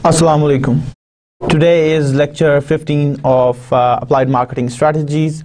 Assalamu alaikum. Today is lecture 15 of applied marketing strategies.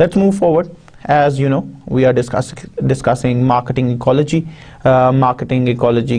Let's move forward. As you know, we are discussing marketing ecology. Marketing ecology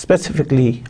specifically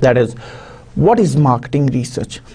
that is what is marketing research.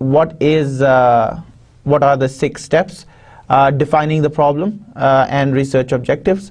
what are the 6 steps? Defining the problem and research objectives.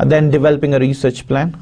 Then developing a research plan.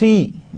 3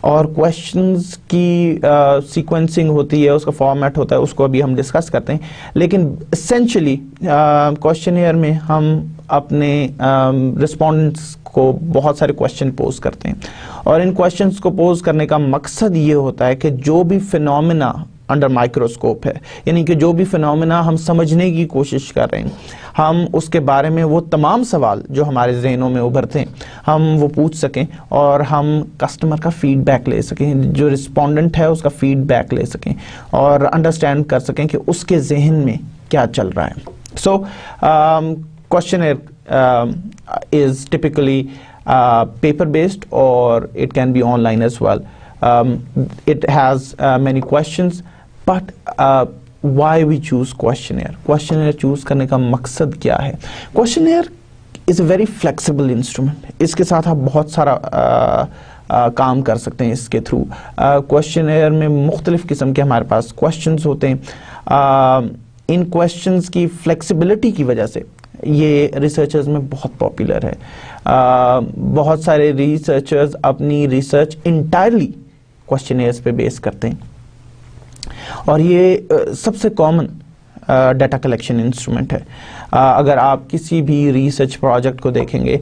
اور questions کی sequencing ہوتی ہے, اس کا format ہوتا ہے, اس کو ابھی ہم ڈسکس کرتے ہیں. لیکن اسینشلی کوشچنیئر میں ہم اپنے رسپونڈنٹس کو بہت سارے کوشچن پوز کرتے ہیں, اور ان کوشچنس کو پوز کرنے کا مقصد یہ ہوتا ہے کہ جو بھی فینومینا انڈر مائکروسکوپ ہے, یعنی کہ جو بھی فینومینا ہم سمجھنے کی کوشش کر رہے ہیں, ہم اس کے بارے میں وہ تمام سوال جو ہمارے ذہنوں میں ابھرتے ہیں ہم وہ پوچھ سکیں, اور ہم کسٹمر کا فیڈ بیک لے سکیں, جو رسپونڈنٹ ہے اس کا فیڈ بیک لے سکیں, اور انڈرسٹینڈ کر سکیں کہ اس کے ذہن میں کیا چل رہا ہے. سو questionnaire is typically paper based, or it can be online as well. It has many questions, but why we choose questionnaire? Questionnaire choose کرنے کا مقصد کیا ہے؟ Questionnaire is a very flexible instrument. اس کے ساتھ آپ بہت سارا کام کر سکتے ہیں اس کے تھرو. Questionnaire میں مختلف قسم کے ہمارے پاس questions ہوتے ہیں. ان questions کی flexibility کی وجہ سے یہ ریسرچرز میں بہت پاپولر ہے. بہت سارے ریسرچرز اپنی ریسرچ انٹائرلی کوشچنیئرز پہ بیس کرتے ہیں, اور یہ سب سے کامن ڈیٹا کلیکشن انسٹرومنٹ ہے. اگر آپ کسی بھی ریسرچ پروجیکٹ کو دیکھیں گے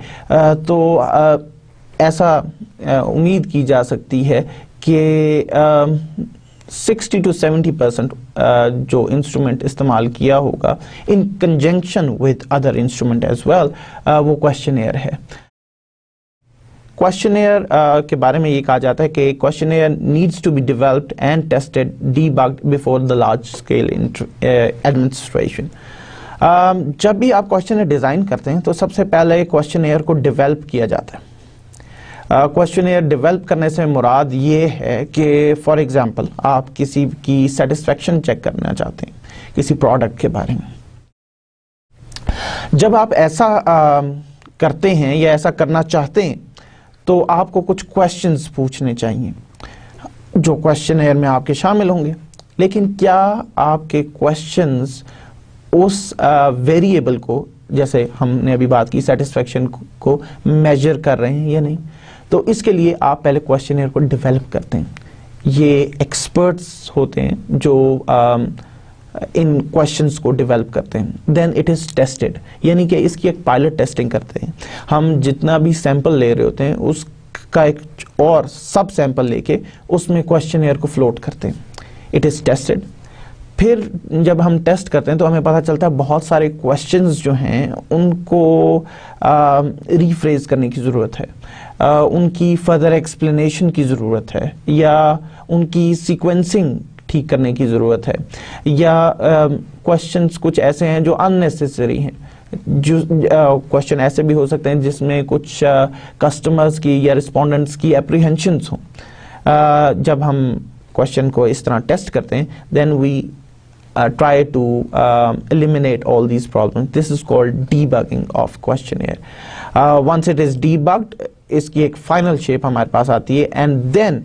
تو ایسا امید کی جا سکتی ہے کہ 60 to 70% جو انسٹرومنٹ استعمال کیا ہوگا in conjunction with other instrument as well, وہ کوشچنیئر ہے. کوشچنیئر کے بارے میں یہ کہا جاتا ہے کہ questionnaire needs to be developed and tested debugged before the large scale administration. جب بھی آپ کوشچنیئر ڈیزائن کرتے ہیں تو سب سے پہلے کوشچنیئر کو ڈیولپ کیا جاتا ہے. کوشچنیئر ڈیولپ کرنے سے مراد یہ ہے کہ فار ایگزامپل آپ کسی کی سیٹسفیکشن چیک کرنا چاہتے ہیں کسی پروڈکٹ کے بارے میں. جب آپ ایسا کرتے ہیں یا ایسا کرنا چاہتے ہیں تو آپ کو کچھ کوشچنز پوچھنے چاہیے جو کوشچنیئر میں آپ کے شامل ہوں گے. لیکن کیا آپ کے کوشچنز اس ویریبل کو, جیسے ہم نے ابھی بات کی سیٹسفیکشن کو, میجر کر رہے ہیں یا نہیں؟ تو اس کے لیے آپ پہلے کوشچنیئر کو ڈیولپ کرتے ہیں. یہ ایکسپرٹس ہوتے ہیں جو ان کوشچنس کو ڈیولپ کرتے ہیں. دین اٹ از ٹیسٹڈ, یعنی کہ اس کی ایک پائلٹ ٹیسٹنگ کرتے ہیں. ہم جتنا بھی سیمپل لے رہے ہوتے ہیں اس کا ایک اور سب سیمپل لے کے اس میں کوشچنیئر کو فلوٹ کرتے ہیں. It is tested. پھر جب ہم ٹیسٹ کرتے ہیں تو ہمیں پتہ چلتا ہے بہت سارے کوشچنز جو ہیں ان کو ریفریز کرنے کی ضرورت ہے, ان کی فردر ایکسپلینیشن کی ضرورت ہے, یا ان کی سیکوینسنگ ٹھیک کرنے کی ضرورت ہے, یا کوشچنز کچھ ایسے ہیں جو اننیسیسری ہیں. جو کوشچن ایسے بھی ہو سکتے ہیں جس میں کچھ کسٹمرز کی یا رسپونڈنٹس کی اپریہنشنز ہوں. جب ہم کوشچن کو اس طرح ٹیسٹ کرتے ہیں دین وی try to eliminate all these problems. This is called debugging of questionnaire. Once it is debugged, اس کی ایک فائنل شیپ ہمارے پاس آتی ہے, and then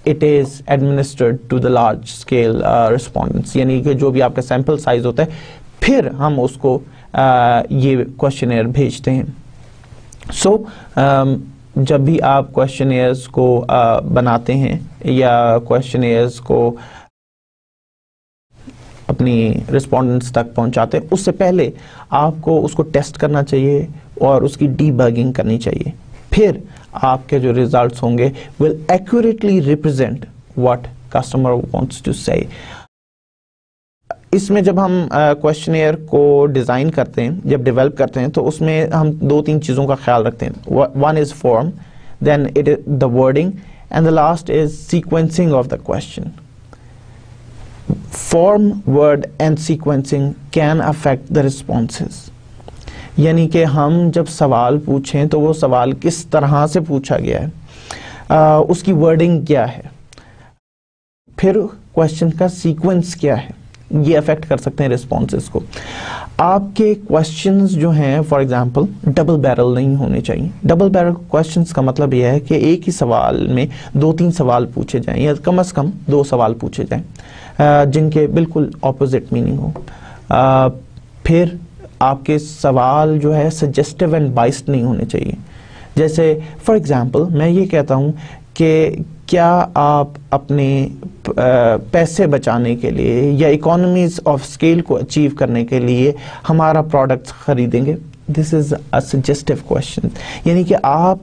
it is administered to the large scale respondents. یعنی کہ جو بھی آپ کا سیمپل سائز ہوتا ہے پھر ہم اس کو یہ کوشچنیئر بھیجتے ہیں. سو جب بھی آپ کوشچنیئرز کو بناتے ہیں یا کوشچنیئرز کو اپنی رسپونڈنٹس تک پہنچاتے ہیں, اس سے پہلے آپ کو اس کو ٹیسٹ کرنا چاہیے اور اس کی ڈی بگنگ کرنی چاہیے. پھر آپ کے جو ریزلٹس ہوں گے will accurately represent what customer wants to say. اس میں جب ہم کوشچنیئر کو ڈیزائن کرتے ہیں, جب ڈیولپ کرتے ہیں, تو اس میں ہم 2-3 چیزوں کا خیال رکھتے ہیں. One is form, then it is the wording, and the last is sequencing of the question. Form, word and sequencing can affect the responses. یعنی کہ ہم جب سوال پوچھیں تو وہ سوال کس طرح سے پوچھا گیا ہے, اس کی ورڈنگ کیا ہے, پھر کوشچن کا سیکوینس کیا ہے, یہ افیکٹ کر سکتے ہیں ریسپانسز کو. آپ کے کوشچنز جو ہیں فار ایگزامپل ڈبل بیرل نہیں ہونے چاہیے. ڈبل بیرل کوشچنز کا مطلب یہ ہے کہ ایک ہی سوال میں 2-3 سوال پوچھے جائیں, یا کم از کم 2 سوال پوچھے جائیں جن کے بالکل اپوزٹ میننگ ہو. پھر آپ کے سوال جو ہے سجیسٹیو اینڈ بائسڈ نہیں ہونے چاہیے. جیسے فار ایگزامپل میں یہ کہتا ہوں کہ کیا آپ اپنے پیسے بچانے کے لیے یا اکانومیز آف اسکیل کو اچیو کرنے کے لیے ہمارا پروڈکٹ خریدیں گے؟ دس از اے سجیسٹو کوشچن، یعنی کہ آپ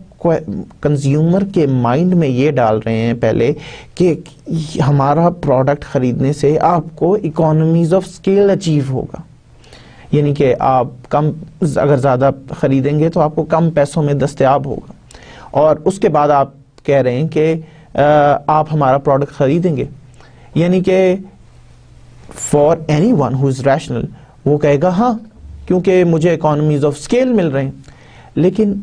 کنزیومر کے مائنڈ میں یہ ڈال رہے ہیں پہلے کہ ہمارا پروڈکٹ خریدنے سے آپ کو اکانومیز آف اسکیل اچیو ہوگا، یعنی کہ آپ کم اگر زیادہ خریدیں گے تو آپ کو کم پیسوں میں دستیاب ہوگا، اور اس کے بعد آپ کہہ رہے ہیں کہ آپ ہمارا پروڈکٹ خریدیں گے، یعنی کہ for any one who is rational وہ کہے گا ہاں کیونکہ مجھے اکانومیز آف اسکیل مل رہے ہیں، لیکن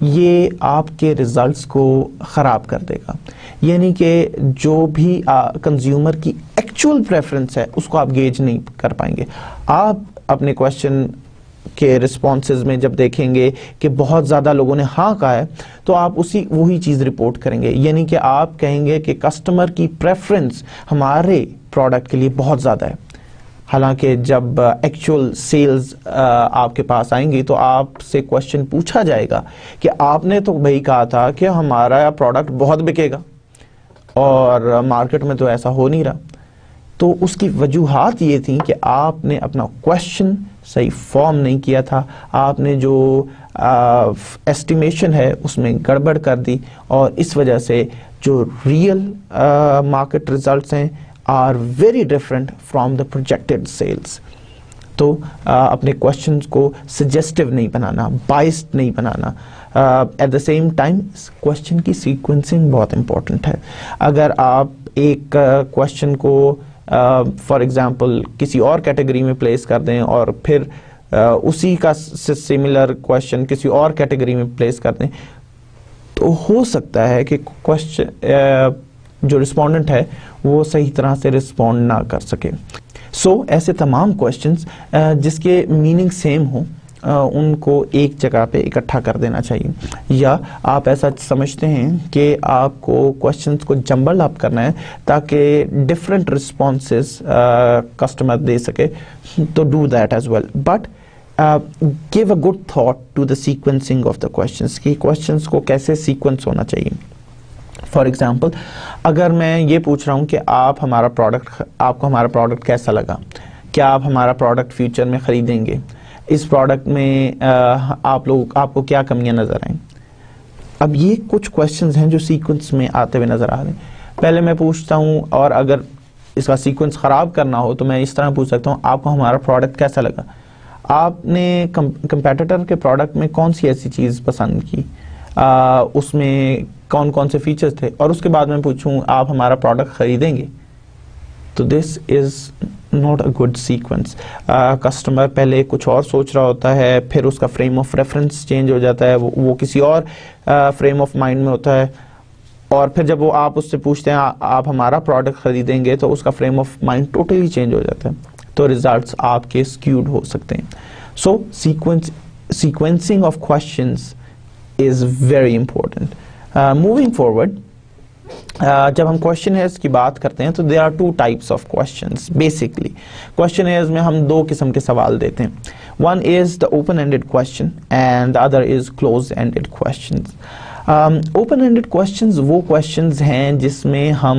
یہ آپ کے ریزلٹس کو خراب کر دے گا، یعنی کہ جو بھی کنزیومر کی ایکچوئل پریفرنس ہے اس کو آپ گیج نہیں کر پائیں گے۔ آپ اپنے کویشچن کے رسپانسز میں جب دیکھیں گے کہ بہت زیادہ لوگوں نے ہاں کہا ہے تو آپ وہی چیز رپورٹ کریں گے، یعنی کہ آپ کہیں گے کہ کسٹمر کی پریفرنس ہمارے پروڈکٹ کے لیے بہت زیادہ ہے، حالانکہ جب ایکچوئل سیلز آپ کے پاس آئیں گی تو آپ سے کویشچن پوچھا جائے گا کہ آپ نے تو بھائی کہا تھا کہ ہمارا پروڈکٹ بہت بکے گا اور مارکیٹ میں تو ایسا ہو نہیں رہا، تو اس کی وجوہات یہ تھیں کہ آپ نے اپنا کویشچن صحیح فارم نہیں کیا تھا، آپ نے جو ایسٹیمیشن ہے اس میں گڑبڑ کر دی، اور اس وجہ سے جو ریئل مارکیٹ ریزلٹس ہیں are very different from the projected sales۔ تو اپنے questions کو suggestive نہیں بنانا، biased نہیں بنانا۔ at the same time question کی sequencing بہت important ہے۔ اگر آپ ایک question کو for example کسی اور کیٹیگری میں پلیس کر دیں اور پھر اسی کا similar question کسی اور کیٹیگری میں پلیس کر دیں تو ہو سکتا ہے کہ question جو رسپونڈنٹ ہے وہ صحیح طرح سے رسپونڈ نہ کر سکے۔ ایسے تمام کویشچنز جس کے میننگ سیم ہوں ان کو ایک جگہ پہ اکٹھا کر دینا چاہیے، یا آپ ایسا سمجھتے ہیں کہ آپ کو کویشچنز کو جمبل اپ کرنا ہے تاکہ ڈفرینٹ رسپانسز کسٹمر دے سکے، تو do that as well, but give a good thought to the sequencing of the questions کہ questions کو کیسے سیکوینس ہونا چاہیے۔ فار ایگزامپل اگر میں یہ پوچھ رہا ہوں کہ آپ کو ہمارا پروڈکٹ کیسا لگا، کیا آپ ہمارا پروڈکٹ فیوچر میں خریدیں گے، اس پروڈکٹ میں آپ کو کیا کمیاں نظر آئیں، اب یہ کچھ کویشچنز ہیں جو سیکوینس میں آتے ہوئے نظر آ رہے ہیں۔ پہلے میں پوچھتا ہوں، اور اگر اس کا سیکوینس خراب کرنا ہو تو میں اس طرح پوچھ سکتا ہوں آپ کو ہمارا پروڈکٹ کیسا لگا، آپ نے کمپیٹیٹر کے پروڈکٹ میں کون سی ایسی چیز پسند کی، اس میں کون کون سے فیچرز تھے، اور اس کے بعد میں پوچھوں آپ ہمارا پروڈکٹ خریدیں گے، تو this is not a good sequence. Customer پہلے کچھ اور سوچ رہا ہوتا ہے، پھر اس کا فریم آف ریفرنس چینج ہو جاتا ہے، وہ کسی اور فریم آف مائنڈ میں ہوتا ہے، اور پھر جب وہ آپ اس سے پوچھتے ہیں آپ ہمارا پروڈکٹ خریدیں گے تو اس کا frame of mind totally change ہو جاتا ہے، تو ریزلٹس آپ کے اسکیوڈ ہو سکتے ہیں۔ So sequencing of questions is very important۔ moving forward جب ہم questionnaires کی بات کرتے ہیں تو there are two types of questions basically۔ questionnaires میں ہم دو قسم کے سوال دیتے ہیں، one is the open-ended question and the other is closed-ended questions۔ open-ended questions وہ questions ہیں جس میں ہم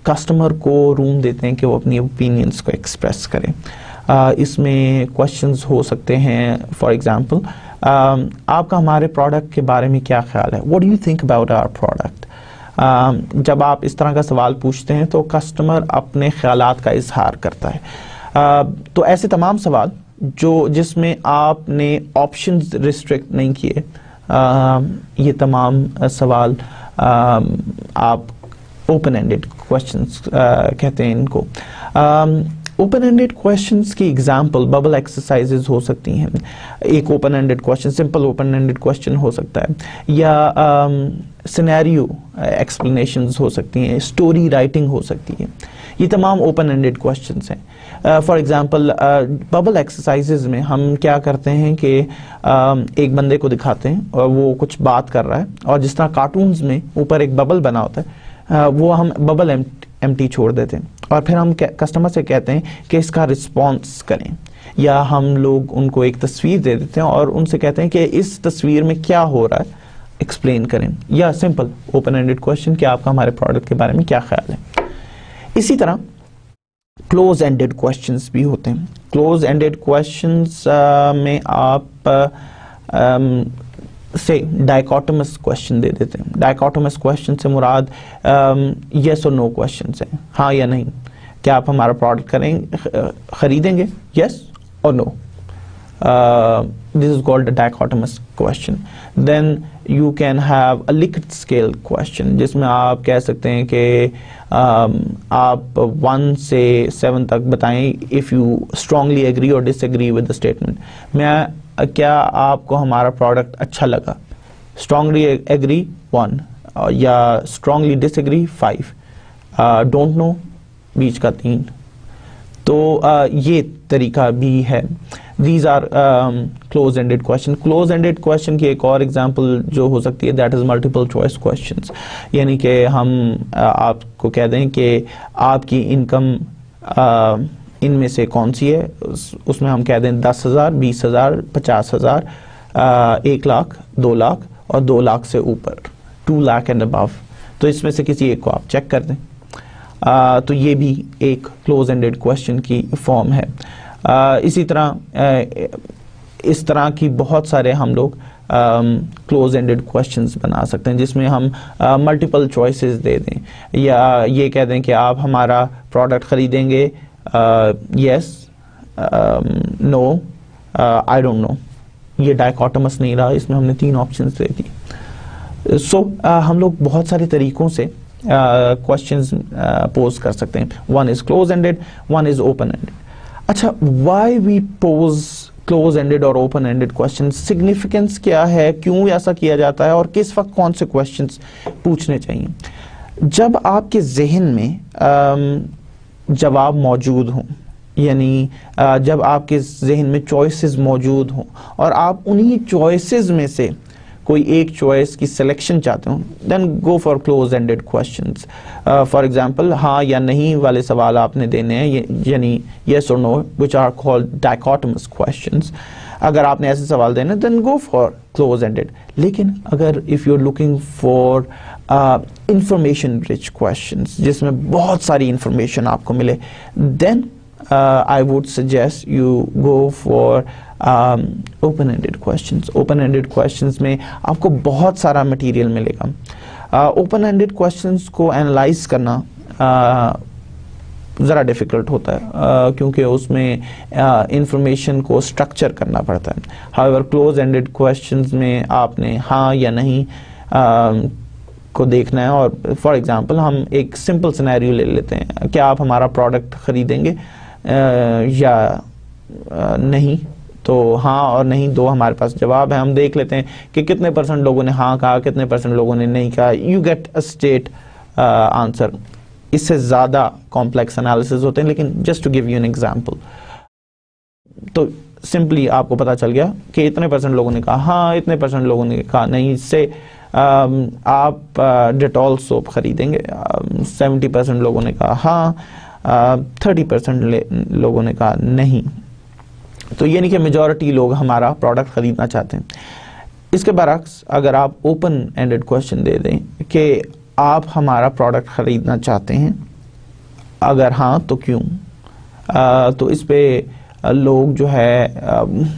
کسٹمر کو روم دیتے ہیں کہ وہ اپنی opinions کو ایکسپریس کریں۔ اس میں questions ہو سکتے ہیں فار ایگزامپل آپ کا ہمارے پروڈکٹ کے بارے میں کیا خیال ہے، what do you think about our product۔ جب آپ اس طرح کا سوال پوچھتے ہیں تو کسٹمر اپنے خیالات کا اظہار کرتا ہے، تو ایسے تمام سوال جس میں آپ نے آپشنز ریسٹرکٹ نہیں کیے، یہ تمام سوال آپ اوپن اینڈڈ کویشچنز کہتے ہیں ان کو۔ اوپن اینڈڈ کویشچنز کی ایگزامپل ببل ایکسرسائزز ہو سکتی ہیں، ایک open ended question simple open ended question ہو سکتا ہے، یا سینیریو ایکسپلینیشنز ہو سکتی ہیں، اسٹوری رائٹنگ ہو سکتی ہے، یہ تمام اوپن اینڈڈ کویشچنز ہیں۔ فار ایگزامپل ببل ایکسرسائزز میں ہم کیا کرتے ہیں کہ ایک بندے کو دکھاتے ہیں اور وہ کچھ بات کر رہا ہے، اور جس طرح کارٹونز میں اوپر ایک ببل بنا ہوتا ہے وہ ہم ببل ایمٹی چھوڑ دیتے ہیں، اور پھر ہم کسٹمر سے کہتے ہیں کہ اس کا رسپانس کریں، یا ہم لوگ ان کو ایک تصویر دے دیتے ہیں اور ان سے کہتے ہیں کہ اس تصویر میں کیا ہو رہا ہے ایکسپلین کریں, یا سمپل اوپن اینڈڈ کوشچن کہ آپ کا ہمارے پروڈکٹ کے بارے میں کیا خیال ہے. اسی طرح کلوز اینڈڈ کوشچنس بھی ہوتے ہیں. کلوز اینڈڈ کوشچنس میں آپ سے ڈائیکاٹمس کوشچن دے دیتے ہیں. ڈائیکاٹمس کوشچن سے مراد یس اور نو کوشچنس ہیں, ہاں یا نہیں, کیا آپ ہمارا پروڈکٹ خریدیں گے, یس اور نو. This is called a dichotomous question. Then you can have a Likert scale question, جس میں آپ کہہ سکتے ہیں کہ آپ 1 سے 7 تک بتائیں if you strongly agree or disagree with the statement. کیا آپ کو ہمارا پروڈکٹ اچھا لگا؟ strongly agree 1 یا strongly disagree 5, don't know بیچ کا 3. تو یہ طریقہ بھی ہے. These are close-ended question. Close-ended question کی ایک اور example جو ہو سکتی ہے that is multiple choice questions. یعنی کہ ہم آپ کو کہہ دیں کہ آپ کی انکم ان میں سے کون سی ہے, اس میں ہم کہہ دیں 10,000, 20,000, 50,000, 1 لاکھ, 2 لاکھ اور 2 لاکھ سے اوپر, 2 لاکھ اینڈ ابو. تو اس میں سے کسی ایک کو آپ چیک کر دیں. تو یہ بھی ایک کلوز اینڈڈ کوشچن کی فارم ہے. اسی طرح اس طرح کی بہت سارے ہم لوگ کلوز اینڈڈ کوشچنز بنا سکتے ہیں جس میں ہم ملٹیپل چوائسز دے دیں, یا یہ کہہ دیں کہ آپ ہمارا پروڈکٹ خریدیں گے, یس, نو, آئی ڈونٹ نو. یہ ڈائیکاٹمس نہیں رہا, اس میں ہم نے 3 آپشنز دے دی. سو ہم لوگ بہت سارے طریقوں سے questions پوز کر سکتے ہیں. one is close ended, one is open ended. اچھا, why we pose close ended اور open ended questions, significance کیا ہے, کیوں ایسا کیا جاتا ہے, اور کس وقت کون سے questions پوچھنے چاہیے؟ جب آپ کے ذہن میں جواب موجود ہوں, یعنی جب آپ کے ذہن میں چوائسز موجود ہوں اور آپ انہی چوائسز میں سے کوئی ایک چوائس کی سلیکشن چاہتے ہوں, then go for close ended questions. For example, ہاں یا نہیں والے سوال آپ نے دینے ہیں, یعنی یس اور no, which are called dichotomous questions. اگر آپ نے ایسے سوال دینے then go for close ended. لیکن اگر if you are looking for information rich questions جس میں بہت ساری انفارمیشن آپ کو ملے, دین I would suggest you go for open-ended questions. Open-ended questions میں آپ کو بہت سارا مٹیریل ملے گا. Open-ended questions کو analyze کرنا ذرا ڈیفیکلٹ ہوتا ہے کیونکہ اس میں انفارمیشن کو اسٹرکچر کرنا پڑتا ہے. however close-ended questions میں آپ نے ہاں یا نہیں کو دیکھنا ہے. اور فار ایگزامپل ہم ایک سمپل سینیریو لے لیتے ہیں, کیا آپ ہمارا پروڈکٹ خریدیں گے یا نہیں؟ تو ہاں اور نہیں 2 ہمارے پاس جواب ہیں. ہم دیکھ لیتے ہیں کہ کتنے % لوگوں نے ہاں کہا, کتنے % لوگوں نے نہیں کہا. You get a straight answer. اس سے زیادہ کمپلیکس انالیسز ہوتے ہیں, لیکن just to give you an example. تو سمپلی آپ کو پتا چل گیا کہ اتنے % لوگوں نے کہا ہاں, اتنے % لوگوں نے کہا نہیں. اس سے آپ ڈیٹول سوپ خریدیں گے, 70% لوگوں نے کہا ہاں, 30% لوگوں نے کہا نہیں. تو یعنی کہ میجورٹی لوگ ہمارا پروڈکٹ خریدنا چاہتے ہیں. اس کے برعکس اگر آپ اوپن اینڈڈ کوشچن دے دیں کہ آپ ہمارا پروڈکٹ خریدنا چاہتے ہیں, اگر ہاں تو کیوں, تو اس پہ لوگ جو ہے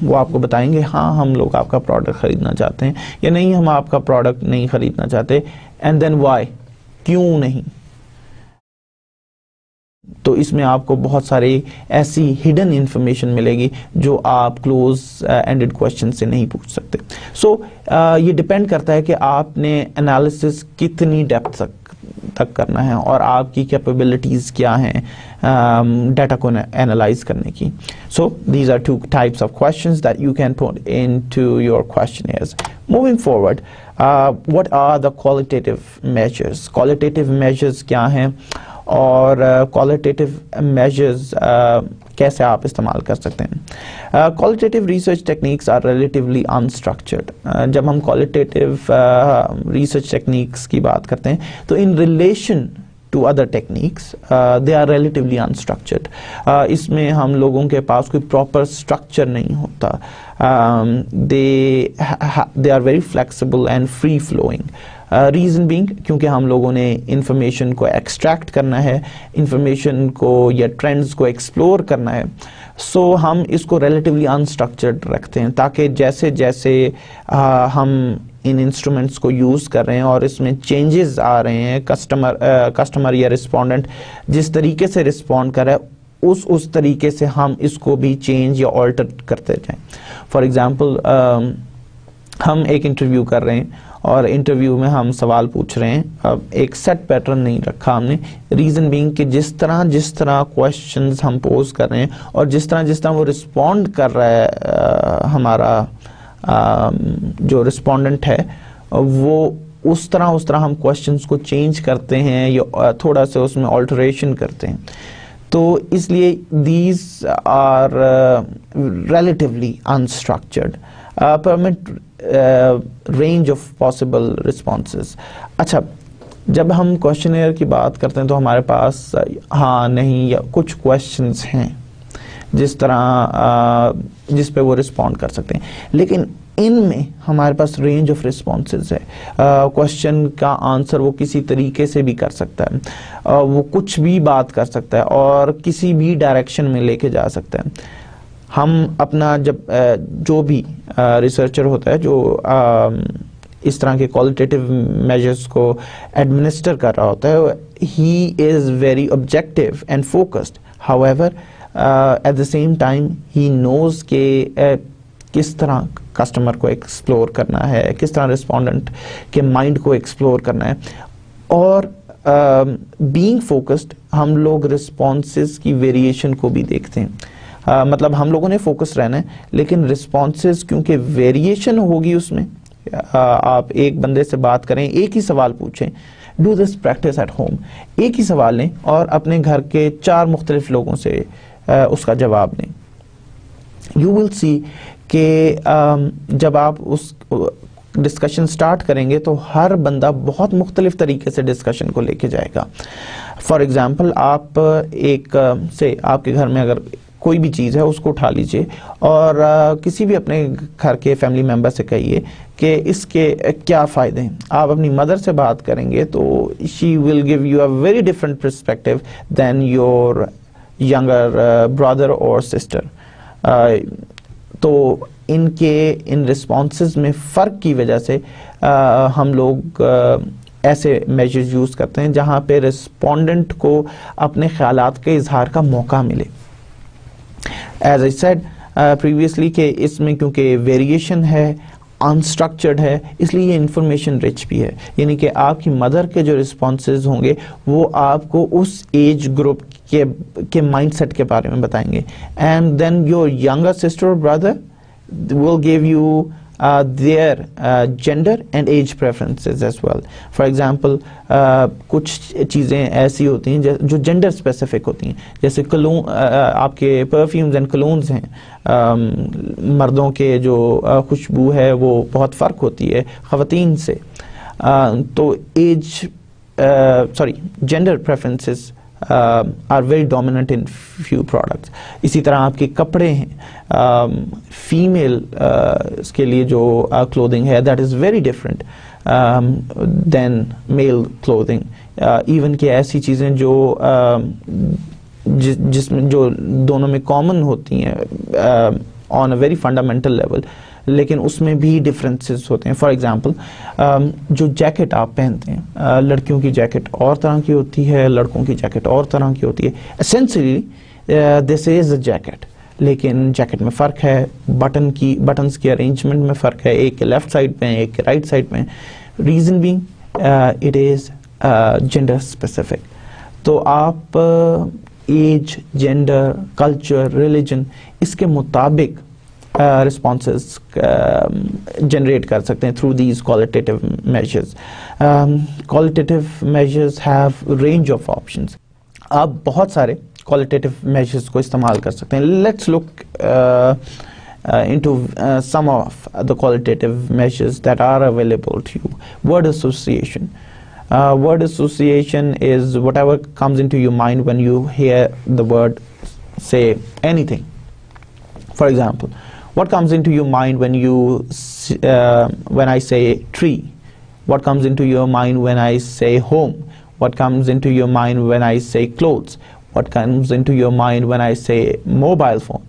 وہ آپ کو بتائیں گے ہاں ہم لوگ آپ کا پروڈکٹ خریدنا چاہتے ہیں, یا نہیں ہم آپ کا پروڈکٹ نہیں خریدنا چاہتے. اینڈ دین وائی, کیوں نہیں. تو اس میں آپ کو بہت ساری ایسی ہڈن انفارمیشن ملے گی جو آپ کلوز اینڈڈ کوشچن سے نہیں پوچھ سکتے. سو یہ ڈپینڈ کرتا ہے کہ آپ نے انالیسس کتنی ڈیپتھ تک کرنا ہے اور آپ کی کیپیبلٹیز کیا ہیں ڈیٹا کو اینالائز کرنے کی. So these are 2 types of questions that you can put into your questionnaires. Moving forward, what are the qualitative measures? Qualitative measures کیا ہیں اور qualitative measures کیسے آپ استعمال کر سکتے ہیں؟ qualitative research techniques are relatively unstructured. جب ہم qualitative research techniques کی بات کرتے ہیں تو in relation to other techniques, they are relatively unstructured. اس میں ہم لوگوں کے پاس کوئی proper structure نہیں ہوتا. They are very flexible and free flowing. Reason being کیونکہ ہم لوگوں نے انفارمیشن کو ایکسٹریکٹ کرنا ہے, انفارمیشن کو یا ٹرینڈز کو ایکسپلور کرنا ہے, سو ہم اس کو ریلیٹیولی انسٹرکچرڈ رکھتے ہیں تاکہ جیسے جیسے ہم ان انسٹرومنٹس کو یوز کر رہے ہیں اور اس میں چینجز آ رہے ہیں, کسٹمر یا رسپونڈنٹ جس طریقے سے رسپونڈ کر رہا ہے اس طریقے سے ہم اس کو بھی چینج یا آلٹر کرتے جائیں. فار ایگزامپل ہم ایک انٹرویو کر رہے ہیں اور انٹرویو میں ہم سوال پوچھ رہے ہیں, اب ایک سیٹ پیٹرن نہیں رکھا ہم نے, ریزن بینگ کہ جس طرح کویشچنز ہم پوز کر رہے ہیں اور جس طرح وہ رسپونڈ کر رہا ہے ہمارا جو رسپونڈنٹ ہے وہ اس طرح ہم کویشچنز کو چینج کرتے ہیں یا تھوڑا سا اس میں آلٹریشن کرتے ہیں. تو اس لیے these are relatively unstructured, permit range of possible responses. اچھا, جب ہم کوشچنیئر کی بات کرتے ہیں تو ہمارے پاس ہاں نہیں یا کچھ کویشچنز ہیں جس پہ وہ رسپونڈ کر سکتے ہیں, لیکن ان میں ہمارے پاس رینج آف رسپانسز ہے. کویشچن کا آنسر وہ کسی طریقے سے بھی کر سکتا ہے, وہ کچھ بھی بات کر سکتا ہے اور کسی بھی ڈائریکشن میں لے کے جا سکتا ہے. ہم اپنا جو بھی ریسرچر ہوتا ہے جو اس طرح کے کوالٹیٹیو میجرز کو ایڈمنسٹر کر رہا ہوتا ہے, he is very objective and focused. However at the same time he knows کہ کس طرح کسٹمر کو ایکسپلور کرنا ہے, کس طرح رسپونڈنٹ کے مائنڈ کو ایکسپلور کرنا ہے. اور بینگ فوکسڈ ہم لوگ رسپانسز کی ویریشن کو بھی دیکھتے ہیں. مطلب ہم لوگوں نے فوکس رہنا ہے لیکن رسپانسز کیونکہ ویریشن ہوگی اس میں. آپ ایک بندے سے بات کریں, ایک ہی سوال پوچھیں, do this practice at home, ایک ہی سوال لیں اور اپنے گھر کے 4 مختلف لوگوں سے اس کا جواب دیں. یو ول سی کہ جب آپ اس ڈسکشن سٹارٹ کریں گے تو ہر بندہ بہت مختلف طریقے سے ڈسکشن کو لے کے جائے گا. فار ایگزامپل آپ آپ کے گھر میں اگر کوئی بھی چیز ہے اس کو اٹھا لیجئے اور کسی بھی اپنے گھر کے فیملی ممبر سے کہیے کہ اس کے کیا فائدے ہیں. آپ اپنی مدر سے بات کریں گے تو she will give you a very different perspective than your younger brother اور سسٹر. تو ان رسپانسز میں فرق کی وجہ سے ہم لوگ ایسے میجرز یوز کرتے ہیں جہاں پہ رسپونڈنٹ کو اپنے خیالات کے اظہار کا موقع ملے. ایز آئی سیڈ پریویسلی کہ اس میں کیونکہ ویریشن ہے, انسٹرکچرڈ ہے, اس لیے یہ انفارمیشن رچ بھی ہے. یعنی کہ آپ کی مدر کے جو رسپانسز ہوں گے وہ آپ کو اس ایج گروپ کے مائنڈ سیٹ کے بارے میں بتائیں گے. And then your younger sister اور brother will give you their gender and age preferences as well. For example, کچھ چیزیں ایسی ہوتی ہیں جو جینڈر اسپیسیفک ہوتی ہیں, جیسے آپ کے پرفیومز اینڈ کلونز ہیں, مردوں کے جو خوشبو ہے وہ بہت فرق ہوتی ہے خواتین سے. تو gender preferences are very dominant in few products. اسی طرح آپ کے کپڑے ہیں, فیمیل اس کے لیے جو clothing ہے that is very different than male clothing. even کہ ایسی چیزیں جو جس میں جو دونوں میں common ہوتی ہیں on a very fundamental level, لیکن اس میں بھی ڈفرینسز ہوتے ہیں. فار ایگزامپل جو جیکٹ آپ پہنتے ہیں, لڑکیوں کی جیکٹ اور طرح کی ہوتی ہے, لڑکوں کی جیکٹ اور طرح کی ہوتی ہے. Essentially this is a jacket, لیکن جیکٹ میں فرق ہے, بٹنز کی ارینجمنٹ میں فرق ہے, ایک کے لیفٹ سائڈ پہ ایک کے رائٹ سائڈ پہ. Reason being it is gender specific. تو آپ ایج, جینڈر, کلچر, ریلیجن اس کے مطابق responses generate کر سکتے ہیں through these qualitative measures. Qualitative measures have range of options. آپ بہت سارے qualitative measures کو استعمال کر سکتے ہیں. Let's look into some of the qualitative measures that are available to you. Word association. Word association is whatever comes into your mind when you hear the word, say anything. For example, what comes into your mind when I say tree? What comes into your mind when I say home? What comes into your mind when I say clothes? What comes into your mind when I say mobile phone?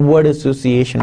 word association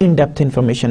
in-depth information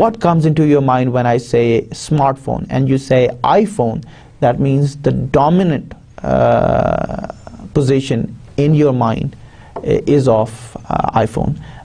what comes into your mind when I say smartphone and you say iPhone, that means the dominant position in your mind is of iPhone.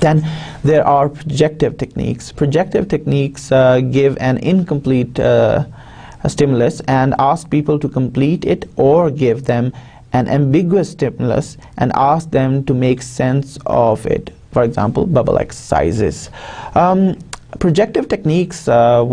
Then there are projective techniques. Projective techniques give an incomplete stimulus and ask people to complete it, or give them an ambiguous stimulus and ask them to make sense of it. For example, bubble exercises. Projective techniques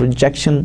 projection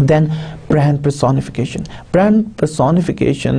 Then brand personification. Brand personification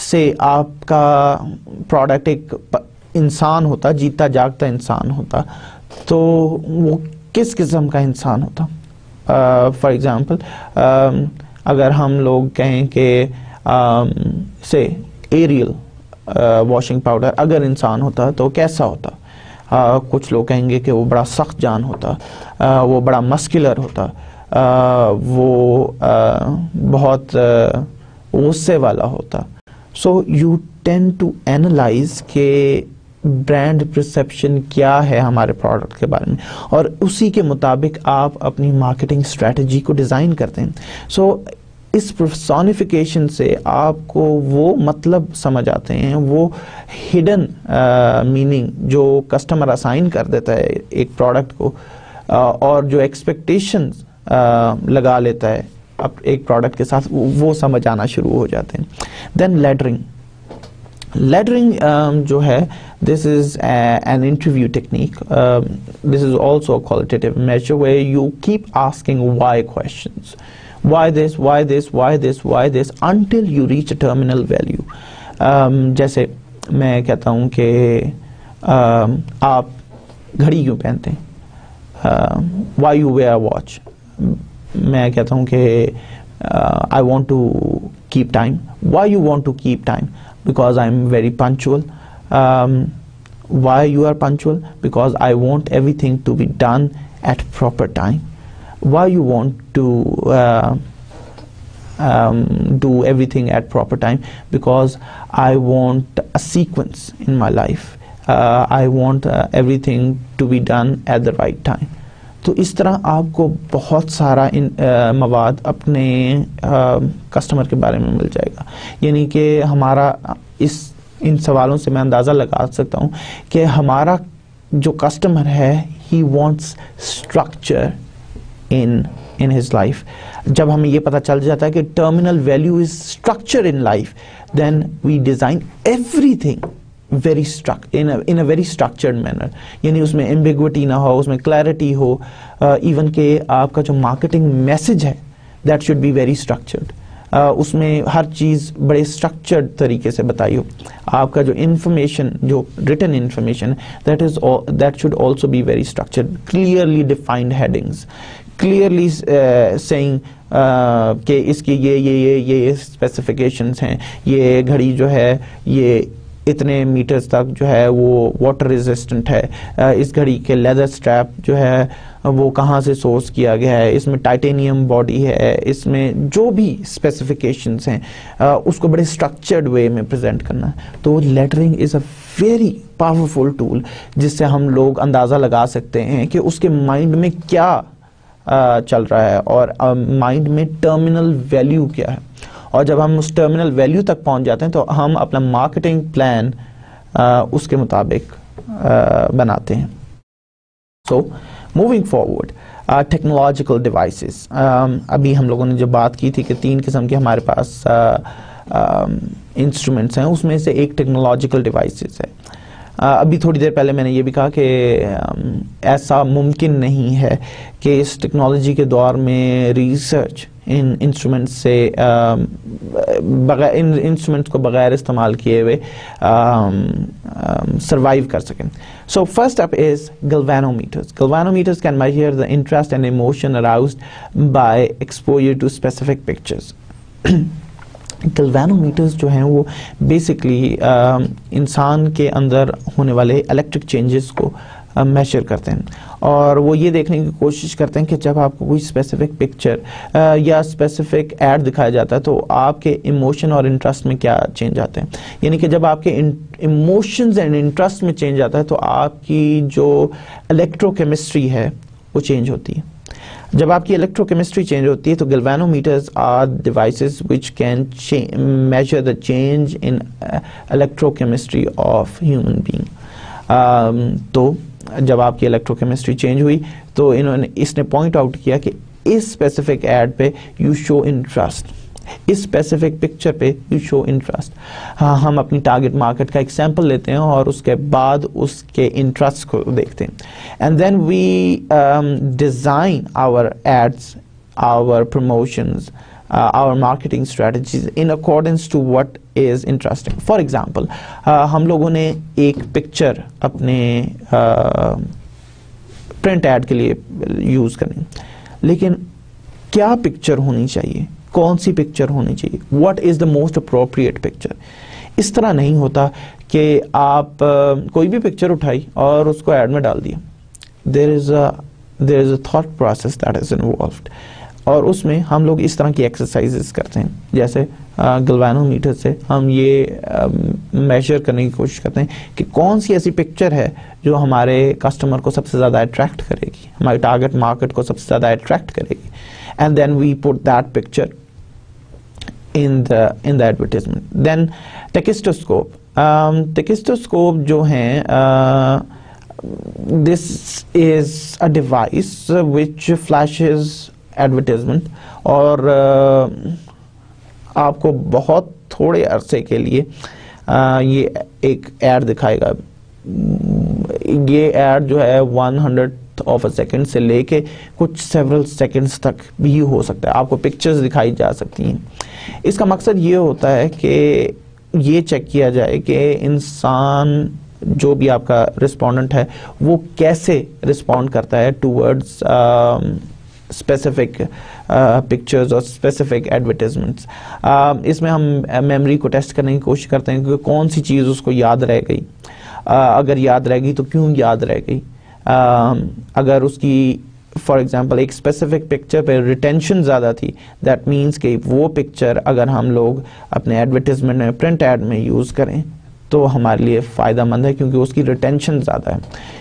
سے آپ کا product ایک انسان ہوتا, جیتا جاگتا انسان ہوتا, تو وہ کس قسم کا انسان ہوتا؟ فار ایگزامپل اگر ہم لوگ کہیں کہ سے ایریل واشنگ پاؤڈر اگر انسان ہوتا تو کیسا ہوتا؟ کچھ لوگ کہیں گے کہ وہ بڑا سخت جان ہوتا, وہ بڑا مسکولر ہوتا, وہ بہت غصے والا ہوتا. So you tend to analyse کہ برانڈ پرسیپشن کیا ہے ہمارے پروڈکٹ کے بارے میں, اور اسی کے مطابق آپ اپنی مارکیٹنگ اسٹریٹجی کو ڈیزائن کرتے ہیں. سو اس پرسونیفیکیشن سے آپ کو وہ مطلب سمجھ آتے ہیں, وہ ہڈن میننگ جو کسٹمر اسائن کر دیتا ہے ایک پروڈکٹ کو, اور جو ایکسپیکٹیشنز لگا لیتا ہے ایک پروڈکٹ کے ساتھ, وہ سمجھ آنا شروع ہو جاتے ہیں. دین لیڈرنگ جو ہے, this is an interview technique. This is also a qualitative measure where you keep asking why questions. Why this, why this, why this, why this, until you reach a terminal value. جیسے میں کہتا ہوں کہ آپ گھڑی کیوں پہنتے ہیں؟ Why you wear a watch. میں کہتا ہوں کہ I want to keep time. Why you want to keep time? Because I'm very punctual. Why you are punctual? Because I want everything to be done at proper time. Why you want to do everything at proper time? Because I want a sequence in my life. I want everything to be done at the right time. تو اس طرح آپ کو بہت سارا مواد اپنے customer کے بارے میں مل جائے گا. یعنی کہ ہمارا ان سوالوں سے میں اندازہ لگا سکتا ہوں کہ ہمارا جو کسٹمر ہے, he wants structure in his life. جب ہمیں یہ پتہ چل جاتا ہے کہ terminal value is structure in life, then we design everything in a very structured manner. یعنی اس میں ambiguity نہ ہو, اس میں clarity ہو, even کہ آپ کا جو marketing message ہے that should be very structured. اس میں ہر چیز بڑے اسٹرکچرڈ طریقے سے بتائی ہو. آپ کا جو انفارمیشن, جو return information, that should also be very structured. Clearly defined headings, clearly saying کہ اس کی یہ اسپیسیفکیشنس ہیں. یہ گھڑی جو ہے یہ اتنے میٹرز تک جو ہے وہ واٹر ریزسٹنٹ ہے. اس گھڑی کے لیدر سٹریپ جو ہے وہ کہاں سے سورس کیا گیا ہے, اس میں ٹائٹینیم باڈی ہے, اس میں جو بھی اسپیسیفکیشنس ہیں اس کو بڑے اسٹرکچرڈ وے میں پریزنٹ کرنا ہے. تو lettering is a very powerful tool جس سے ہم لوگ اندازہ لگا سکتے ہیں کہ اس کے مائنڈ میں کیا چل رہا ہے اور مائنڈ میں ٹرمینل ویلیو کیا ہے. اور جب ہم اس ٹرمینل ویلیو تک پہنچ جاتے ہیں تو ہم اپنا مارکیٹنگ پلان اس کے مطابق بناتے ہیں. So moving forward, technological devices. ابھی ہم لوگوں نے جو بات کی تھی کہ 3 قسم کے ہمارے پاس انسٹرومنٹس ہیں, اس میں سے ایک ٹیکنالوجیکل ڈیوائسز ہے. ابھی تھوڑی دیر پہلے میں نے یہ بھی کہا کہ ایسا ممکن نہیں ہے کہ اس ٹیکنالوجی کے دور میں ریسرچ ان انسٹرومنٹس سے ان انسٹرومنٹس کو بغیر استعمال کیے ہوئے سروائیو کر سکیں. So first up is galvanometers. Galvanometers can measure the interest and emotion aroused by exposure to specific pictures. گلوانومیٹرز جو ہیں وہ بیسکلی انسان کے اندر ہونے والے الیکٹرک چینجز کو میشر کرتے ہیں, اور وہ یہ دیکھنے کی کوشش کرتے ہیں کہ جب آپ کو کوئی اسپیسیفک پکچر یا اسپیسیفک ایڈ دکھایا جاتا ہے تو آپ کے ایموشن اور انٹرسٹ میں کیا چینج آتے ہیں. یعنی کہ جب آپ کے ایموشنز اینڈ انٹرسٹ میں چینج آتا ہے تو آپ کی جو الیکٹرو کیمسٹری ہے وہ چینج ہوتی ہے. جب آپ کی الیکٹرو کیمسٹری چینج ہوتی ہے تو galvanometers are devices which can measure the change in electrochemistry of human being. تو جب آپ کی الیکٹرو کیمسٹری چینج ہوئی تو اس نے پوائنٹ آؤٹ کیا کہ اس اسپیسیفک ایڈ پہ یو شو انٹرسٹ, اس اسپیسیفک پکچر پہ یو شو انٹرسٹ. ہاں, ہم اپنی ٹارگٹ مارکیٹ کا ایک سیمپل لیتے ہیں اور اس کے بعد اس کے انٹرسٹ کو دیکھتے ہیں. And then we design our ads, our promotions our marketing strategies in accordance to what is interesting. For example, ہم لوگوں نے ایک پکچر اپنے پرنٹ ایڈ کے لیے یوز کرنی، لیکن کیا پکچر ہونی چاہیے، کون سی پکچر ہونی چاہیے، what is the most appropriate picture. اس طرح نہیں ہوتا کہ آپ کوئی بھی پکچر اٹھائی اور اس کو ایڈ میں ڈال دیا. There is a thought process that is involved, اور اس میں ہم لوگ اس طرح کی ایکسرسائزز کرتے ہیں. جیسے گلوانو میٹر سے ہم یہ میجر کرنے کی کوشش کرتے ہیں کہ کون سی ایسی پکچر ہے جو ہمارے کسٹمر کو سب سے زیادہ اٹریکٹ کرے گی، ہمارے ٹارگٹ مارکیٹ کو سب سے زیادہ اٹریکٹ کرے گی. And then we put that picture in the advertisement. Then Tekistoscope. Tekistoscope جو ہیں this is a device which flashes advertisement اور آپ کو بہت تھوڑے عرصے کے لیے یہ ایک ایڈ دکھائے گا. یہ ایڈ جو ہے 100th of a second سے لے کے کچھ several seconds تک بھی ہو سکتا ہے. آپ کو پکچرز دکھائی جا سکتی ہیں. اس کا مقصد یہ ہوتا ہے کہ یہ چیک کیا جائے کہ انسان جو بھی آپ کا رسپونڈنٹ ہے وہ کیسے رسپونڈ کرتا ہے ٹوورڈز اسپیسیفک پکچرز اور اسپیسیفک ایڈورٹیزمنٹس. اس میں ہم میموری کو ٹیسٹ کرنے کی کوشش کرتے ہیں کہ کون سی چیز اس کو یاد رہ گئی، اگر یاد رہ گئی تو کیوں یاد رہ گئی. اگر اس کی فار ایگزامپل ایک اسپیسیفک پکچر پہ ریٹینشن زیادہ تھی، دیٹ مینس کہ وہ پکچر اگر ہم لوگ اپنے ایڈورٹیزمنٹ میں پرنٹ ایڈ میں یوز کریں تو ہمارے لیے فائدہ مند ہے کیونکہ اس کی ریٹینشن زیادہ ہے.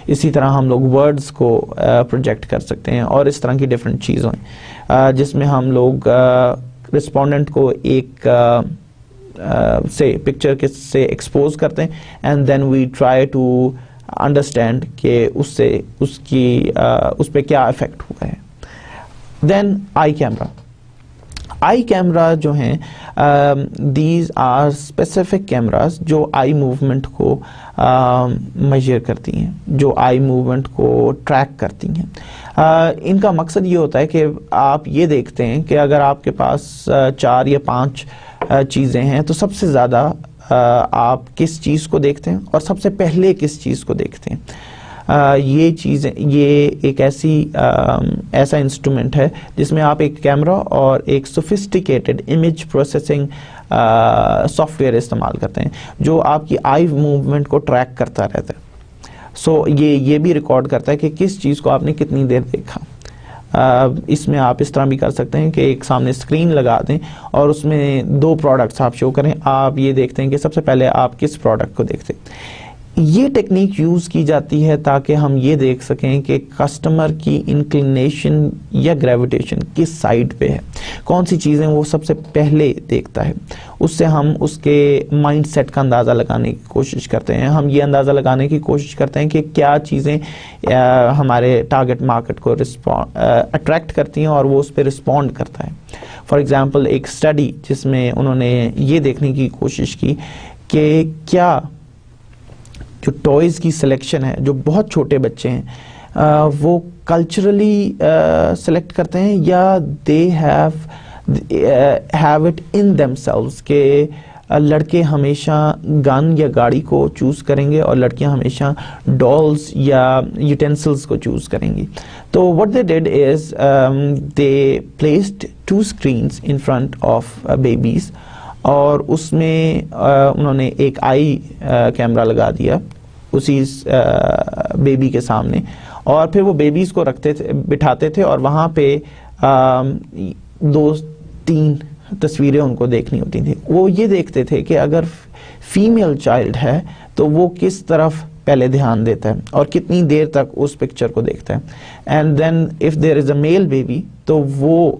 اسی طرح ہم لوگ ورڈز کو پروجیکٹ کر سکتے ہیں اور اس طرح کی ڈفرینٹ چیزیں جس میں ہم لوگ رسپونڈنٹ کو ایک سے پکچر سے ایکسپوز کرتے ہیں and then we try to understand کہ اس پہ کیا افیکٹ ہوا ہے. دین آئی کیمرا جو ہیں دیز آر اسپیسیفک کیمراز جو آئی موومنٹ کو میجر کرتی ہیں، جو آئی موومنٹ کو ٹریک کرتی ہیں. ان کا مقصد یہ ہوتا ہے کہ آپ یہ دیکھتے ہیں کہ اگر آپ کے پاس 4 یا 5 چیزیں ہیں تو سب سے زیادہ آپ کس چیز کو دیکھتے ہیں اور سب سے پہلے کس چیز کو دیکھتے ہیں. یہ چیزیں، یہ ایک ایسا انسٹرومنٹ ہے جس میں آپ ایک کیمرا اور ایک sophisticated image processing soft where استعمال کرتے ہیں جو آپ کی آئی موومنٹ کو ٹریک کرتا رہتا ہے. سو یہ بھی ریکارڈ کرتا ہے کہ کس چیز کو آپ نے کتنی دیر دیکھا. اس میں آپ اس طرح بھی کر سکتے ہیں کہ ایک سامنے اسکرین لگا دیں اور اس میں 2 پروڈکٹس آپ شو کریں. آپ یہ دیکھتے ہیں کہ سب سے پہلے آپ کس پروڈکٹ کو دیکھتے ہیں. یہ ٹیکنیک یوز کی جاتی ہے تاکہ ہم یہ دیکھ سکیں کہ کسٹمر کی انکلینیشن یا گریویٹیشن کس سائڈ پہ ہے، کون سی چیزیں وہ سب سے پہلے دیکھتا ہے. اس سے ہم اس کے مائنڈ سیٹ کا اندازہ لگانے کی کوشش کرتے ہیں. ہم یہ اندازہ لگانے کی کوشش کرتے ہیں کہ کیا چیزیں ہمارے ٹارگٹ مارکیٹ کو اٹریکٹ کرتی ہیں اور وہ اس پہ رسپونڈ کرتا ہے. فار ایگزامپل ایک اسٹڈی جس میں انہوں نے یہ دیکھنے کی کوشش کی کہ کیا جو ٹوائز کی سلیکشن ہے، جو بہت چھوٹے بچے ہیں وہ کلچرلی سلیکٹ کرتے ہیں یا they have it in them selves کہ لڑکے ہمیشہ گن یا گاڑی کو چوز کریں گے اور لڑکیاں ہمیشہ ڈالز یا یوٹینسلز کو چوز کریں گی. تو what they did is they placed 2 screens in front of babies اور اس میں انہوں نے ایک آئی کیمرہ لگا دیا اسی بیبی کے سامنے اور پھر وہ بیبیز کو رکھتے تھے، بٹھاتے تھے اور وہاں پہ 2-3 تصویریں ان کو دیکھنی ہوتی تھیں. وہ یہ دیکھتے تھے کہ اگر فیمیل چائلڈ ہے تو وہ کس طرف پہلے دھیان دیتا ہے اور کتنی دیر تک اس پکچر کو دیکھتا ہے. And then if there is a male baby تو وہ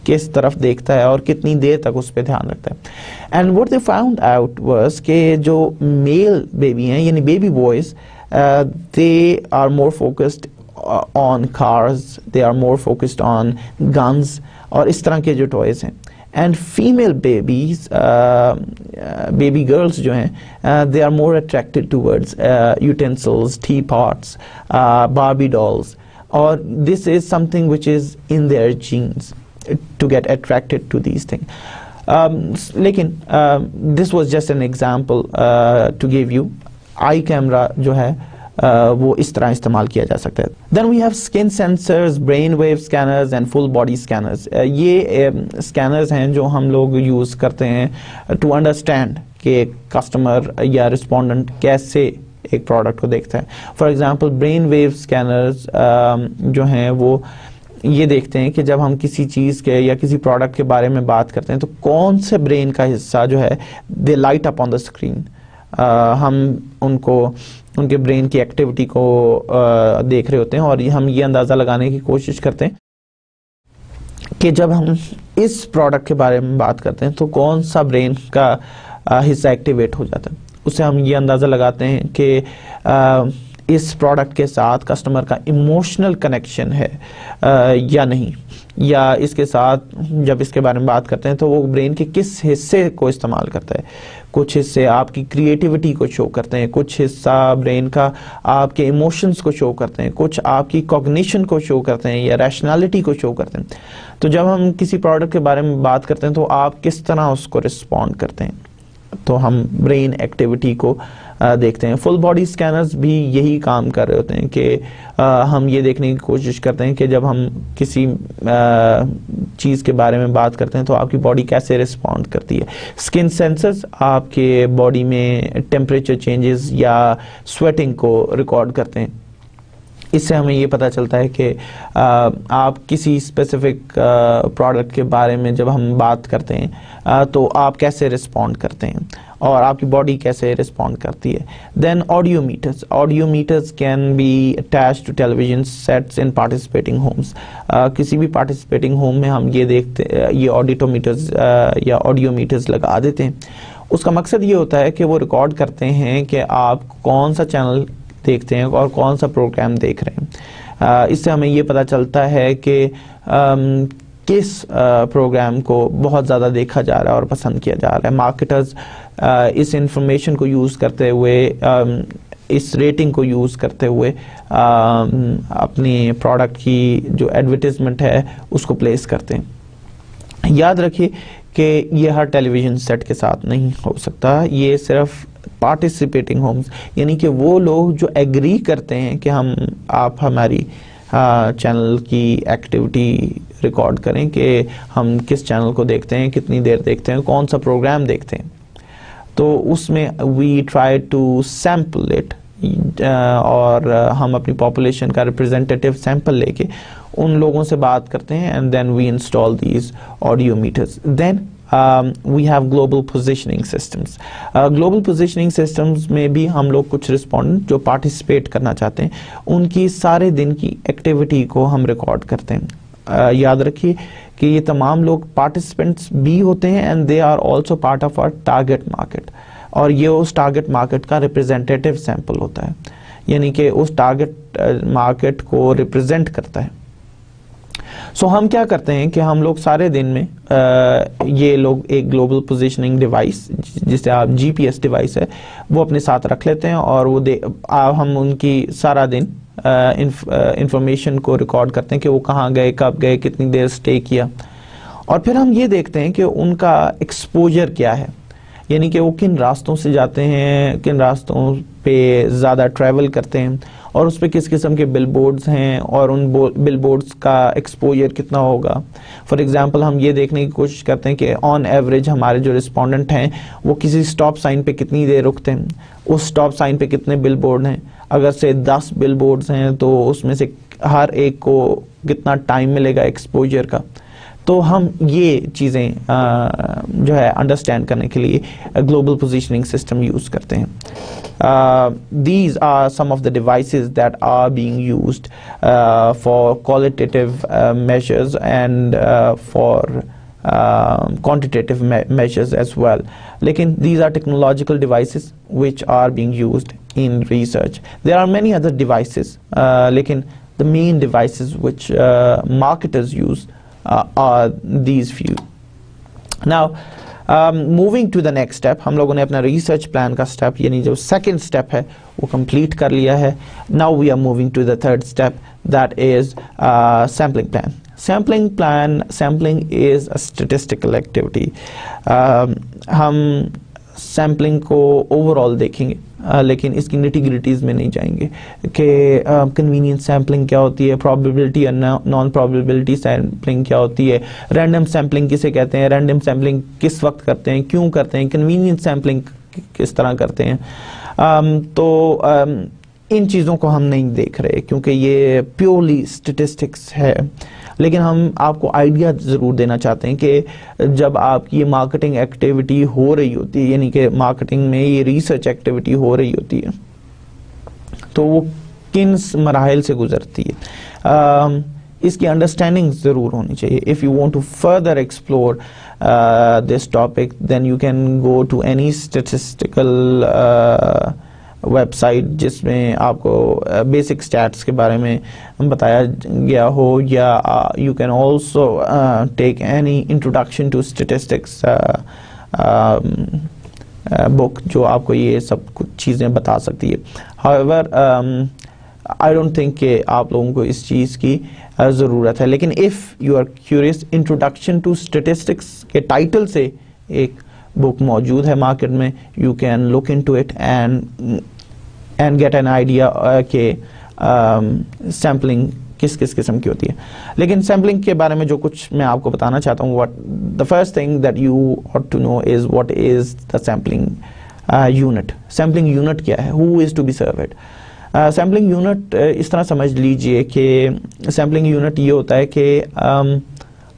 کس طرف دیکھتا ہے اور کتنی دیر تک اس پہ دھیان رکھتا ہے. And what they found out was کہ جو میل بیبی ہیں یعنی baby boys they are more focused on cars, they are more focused on guns اور اس طرح کے جو ٹوائز ہیں. And female babies, baby girls جو ہیں they are more attracted towards utensils, tea pots, Barbie dolls اور this is something which is in their genes. to get attracted to these things. لیکن this was just an example to give you. I camera جو ہے وہ اس طرح استعمال کیا جا سکتا ہے. Then we have skin sensors, brain wave scanners and full body scanners. یہ اسکینرز ہیں جو ہم لوگ یوز کرتے ہیں ٹو انڈرسٹینڈ کہ کسٹمر یا رسپونڈنٹ کیسے ایک پروڈکٹ کو دیکھتا ہے. For example brain wave scanners جو ہیں وہ یہ دیکھتے ہیں کہ جب ہم کسی چیز کے یا کسی پروڈکٹ کے بارے میں بات کرتے ہیں تو کون سے برین کا حصہ جو ہے دے light up on the screen. ہم ان کے برین کی ایکٹیویٹی کو دیکھ رہے ہوتے ہیں اور ہم یہ اندازہ لگانے کی کوشش کرتے ہیں کہ جب ہم اس پروڈکٹ کے بارے میں بات کرتے ہیں تو کون سا برین کا حصہ ایکٹیویٹ ہو جاتا ہے. اس سے ہم یہ اندازہ لگاتے ہیں کہ اس پروڈکٹ کے ساتھ کسٹمر کا ایموشنل کنیکشن ہے یا نہیں, یا اس کے ساتھ جب اس کے بارے میں بات کرتے ہیں تو وہ برین کے کس حصے کو استعمال کرتا ہے. کچھ حصے آپ کی کریٹیوٹی کو شو کرتے ہیں, کچھ حصہ برین کا آپ کے ایموشنز کو شو کرتے ہیں, کچھ آپ کی کوگنیشن کو شو کرتے ہیں یا ریشنالٹی کو شو کرتے ہیں. تو جب ہم کسی پروڈکٹ کے بارے میں بات کرتے ہیں تو آپ کس طرح اس کو رسپونڈ کرتے ہیں, تو ہم برین ایکٹیویٹی کو دیکھتے ہیں. فل باڈی اسکینرز بھی یہی کام کر رہے ہوتے ہیں کہ ہم یہ دیکھنے کی کوشش کرتے ہیں کہ جب ہم کسی چیز کے بارے میں بات کرتے ہیں تو آپ کی باڈی کیسے رسپونڈ کرتی ہے. اسکن سینسرز آپ کے باڈی میں ٹیمپریچر چینجز یا سویٹنگ کو ریکارڈ کرتے ہیں. اس سے ہمیں یہ پتہ چلتا ہے کہ آپ کسی اسپیسیفک پروڈکٹ کے بارے میں جب ہم بات کرتے ہیں تو آپ کیسے رسپونڈ کرتے ہیں اور آپ کی باڈی کیسے رسپونڈ کرتی ہے. Then audio meters. Audio meters can be attach to television sets in participating homes. کسی بھی پارٹیسپیٹنگ ہوم میں ہم یہ دیکھتے یہ آڈیٹو میٹرز یا آڈیو میٹرز لگا دیتے ہیں. اس کا مقصد یہ ہوتا ہے کہ وہ ریکارڈ کرتے ہیں کہ آپ کون سا چینل دیکھتے ہیں اور کون سا پروگرام دیکھ رہے ہیں. اس سے ہمیں یہ پتہ چلتا ہے کہ کس پروگرام کو بہت زیادہ دیکھا جا رہا ہے اور پسند کیا جا رہا ہے. مارکیٹرز اس انفارمیشن کو یوز کرتے ہوئے, اس ریٹنگ کو یوز کرتے ہوئے اپنی پروڈکٹ کی جو ایڈورٹیزمنٹ ہے اس کو پلیس کرتے ہیں. یاد رکھیے کہ یہ ہر ٹیلی ویژن سیٹ کے ساتھ نہیں ہو سکتا. یہ صرف پارٹیسپیٹنگ ہومز یعنی کہ وہ لوگ جو ایگری کرتے ہیں کہ آپ ہماری چینل کی ایکٹیویٹی ریکارڈ کریں کہ ہم کس چینل کو دیکھتے ہیں, کتنی دیر دیکھتے ہیں, کون سا پروگرام دیکھتے ہیں. تو اس میں we try to sample it, اور ہم اپنی پاپولیشن کا ریپرزینٹیو سیمپل لے کے ان لوگوں سے بات کرتے ہیں and then we install these audio meters. Then we have global positioning systems. Global positioning systems میں بھی ہم لوگ کچھ رسپونڈنٹ جو پارٹیسپیٹ کرنا چاہتے ہیں ان کی سارے دن کی ایکٹیویٹی کو ہم ریکارڈ کرتے ہیں. یاد رکھیے کہ یہ تمام لوگ پارٹیسپینٹس بھی ہوتے ہیں and they are also part of our target market, اور یہ اس ٹارگیٹ مارکیٹ کا ریپرزینٹیو سیمپل ہوتا ہے, یعنی کہ اس ٹارگیٹ مارکیٹ کو ریپرزینٹ کرتا ہے. سو ہم کیا کرتے ہیں کہ ہم لوگ سارے دن میں یہ لوگ ایک گلوبل پوزیشننگ ڈیوائس جسے آپ جی پی ایس ڈیوائس ہے وہ اپنے ساتھ رکھ لیتے ہیں, اور وہ ہم ان کی سارا دن انفارمیشن کو ریکارڈ کرتے ہیں کہ وہ کہاں گئے, کب گئے, کتنی دیر سٹے کیا, اور پھر ہم یہ دیکھتے ہیں کہ ان کا ایکسپوجر کیا ہے, یعنی کہ وہ کن راستوں سے جاتے ہیں, کن راستوں پہ زیادہ ٹریول کرتے ہیں, اور اس پہ کس قسم کے بل بورڈز ہیں اور ان بل بورڈز کا ایکسپوجر کتنا ہوگا. فار ایگزامپل ہم یہ دیکھنے کی کوشش کرتے ہیں کہ آن ایوریج ہمارے جو رسپونڈنٹ ہیں وہ کسی سٹاپ سائن پہ کتنی دیر رکتے ہیں, اس سٹاپ سائن پہ کتنے بل بورڈ ہیں. اگر سے 10 بل بورڈز ہیں تو اس میں سے ہر ایک کو کتنا ٹائم ملے گا ایکسپوجر کا. تو ہم یہ چیزیں جو ہے انڈرسٹینڈ کرنے کے لیے گلوبل پوزیشننگ سسٹم یوز کرتے ہیں. These are some of the devices that are being used for qualitative measures and for quantitative measures as well. Lekin these are technological devices which are being used in research. There are many other devices, lekin the main devices which marketers use are these few. Now moving to the next step, ہم لوگوں نے اپنا research plan کا step یعنی جو second step ہے وہ complete کر لیا ہے. Now we are moving to the third step, that is sampling plan. sampling is a statistical activity. ہم سیمپلنگ کو اوور آل دیکھیں گے لیکن اس کی نیٹی گریٹیز میں نہیں جائیں گے کہ کنوینئنس سیمپلنگ کیا ہوتی ہے, پرابیبلٹی اور نان پرابیبلٹی سیمپلنگ کیا ہوتی ہے, رینڈم سیمپلنگ کسے کہتے ہیں, رینڈم سیمپلنگ کس وقت کرتے ہیں, کیوں کرتے ہیں, کنوینئنس سیمپلنگ کس طرح کرتے ہیں. تو ان چیزوں کو ہم نہیں دیکھ رہے کیونکہ یہ پیورلی اسٹیٹسٹکس ہے, لیکن ہم آپ کو آئیڈیا ضرور دینا چاہتے ہیں کہ جب آپ کی یہ مارکیٹنگ ایکٹیویٹی ہو رہی ہوتی ہے, یعنی کہ مارکیٹنگ میں یہ ریسرچ ایکٹیویٹی ہو رہی ہوتی ہے, تو وہ کن مراحل سے گزرتی ہے, اس کی انڈرسٹینڈنگ ضرور ہونی چاہیے. If you want to further explore this topic then you can go to any statistical website جس میں آپ کو بیسک سٹیٹس کے بارے میں بتایا گیا ہو, یا you can also take any introduction to statistics book جو آپ کو یہ سب کچھ چیزیں بتا سکتی ہے. however I don't think کہ آپ لوگوں کو اس چیز کی ضرورت ہے, لیکن if you are curious, introduction to statistics کے ٹائٹل سے ایک بک موجود ہے مارکیٹ میں, you can look into it and get an idea کہ سیمپلنگ کس قسم کی ہوتی ہے. لیکن سیمپلنگ کے بارے میں جو کچھ میں آپ کو بتانا چاہتا ہوں, the first thing that you ought to know is what is the sampling unit. sampling unit کیا ہے, who is to be served. Sampling unit اس طرح سمجھ لیجئے کہ سیمپلنگ یونٹ یہ ہوتا ہے کہ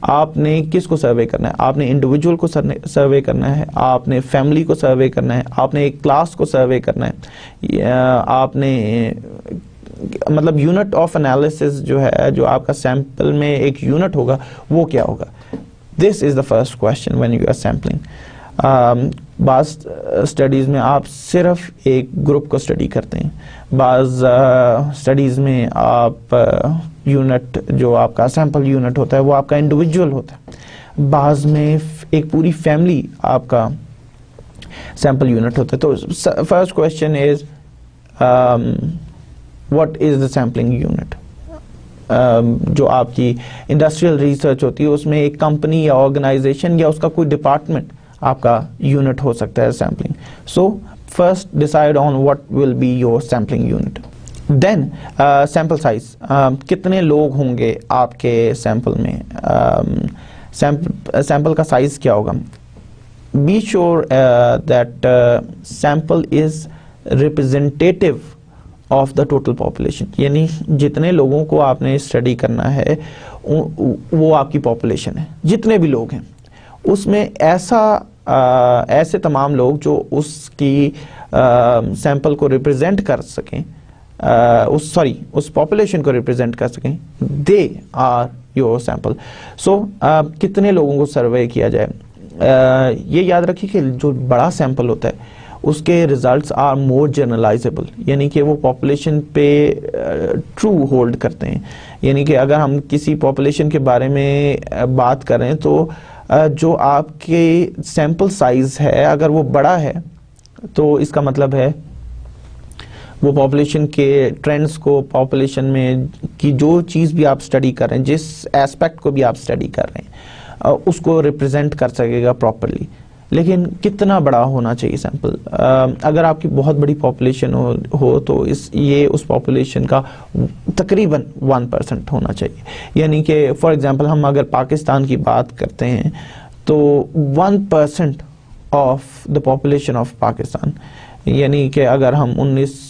آپ نے کس کو سروے کرنا ہے, آپ نے انڈیویجول کو سروے کرنا ہے, آپ نے فیملی کو سروے کرنا ہے, آپ نے ایک کلاس کو سروے کرنا ہے, آپ نے مطلب یونٹ آف انالیسس جو ہے, جو آپ کا سیمپل میں ایک یونٹ ہوگا وہ کیا ہوگا. This is the first question when you are sampling. بعض اسٹڈیز میں آپ صرف ایک گروپ کو اسٹڈی کرتے ہیں, بعض اسٹڈیز میں آپ یونٹ جو آپ کا سیمپل یونٹ ہوتا ہے وہ آپ کا انڈیویجول ہوتا ہے, بعض میں ایک پوری فیملی آپ کا سیمپل یونٹ ہوتا ہے. تو first question is what is the sampling unit. جو آپ کی انڈسٹریل ریسرچ ہوتی ہے اس میں ایک کمپنی یا آرگنائزیشن یا اس کا کوئی ڈپارٹمنٹ آپ کا یونٹ ہو سکتا ہے sampling. So first decide on what will be your sampling unit. Then sample size, کتنے لوگ ہوں گے آپ کے سیمپل میں, سیمپل کا سائز کیا ہوگا. Be sure that sample is representative of the total population, یعنی جتنے لوگوں کو آپ نے اسٹڈی کرنا ہے وہ آپ کی پاپولیشن ہے, جتنے بھی لوگ ہیں اس میں ایسے تمام لوگ جو اس کی سیمپل کو ریپرزینٹ کر سکیں, اس پاپولیشن کو ریپرزینٹ کر سکیں, دے آر یور سیمپل. سو کتنے لوگوں کو سروے کیا جائے. یہ یاد رکھیے کہ جو بڑا سیمپل ہوتا ہے اس کے ریزلٹس آر مور جنرلائزیبل, یعنی کہ وہ پاپولیشن پہ ٹرو ہولڈ کرتے ہیں. یعنی کہ اگر ہم کسی پاپولیشن کے بارے میں بات کریں تو جو آپ کے سیمپل سائز ہے اگر وہ بڑا ہے تو اس کا مطلب ہے وہ پاپولیشن کے ٹرینڈز کو, پاپولیشن میں کی جو چیز بھی آپ اسٹڈی کر رہے ہیں, جس ایسپیکٹ کو بھی آپ اسٹڈی کر رہے ہیں, اس کو ریپرزینٹ کر سکے گا پراپرلی. لیکن کتنا بڑا ہونا چاہیے سیمپل. اگر آپ کی بہت بڑی پاپولیشن ہو تو یہ اس پاپولیشن کا تقریباً 1% ہونا چاہیے. یعنی کہ فار ایگزامپل ہم اگر پاکستان کی بات کرتے ہیں تو 1% of the population of Pakistan, یعنی کہ اگر ہم 19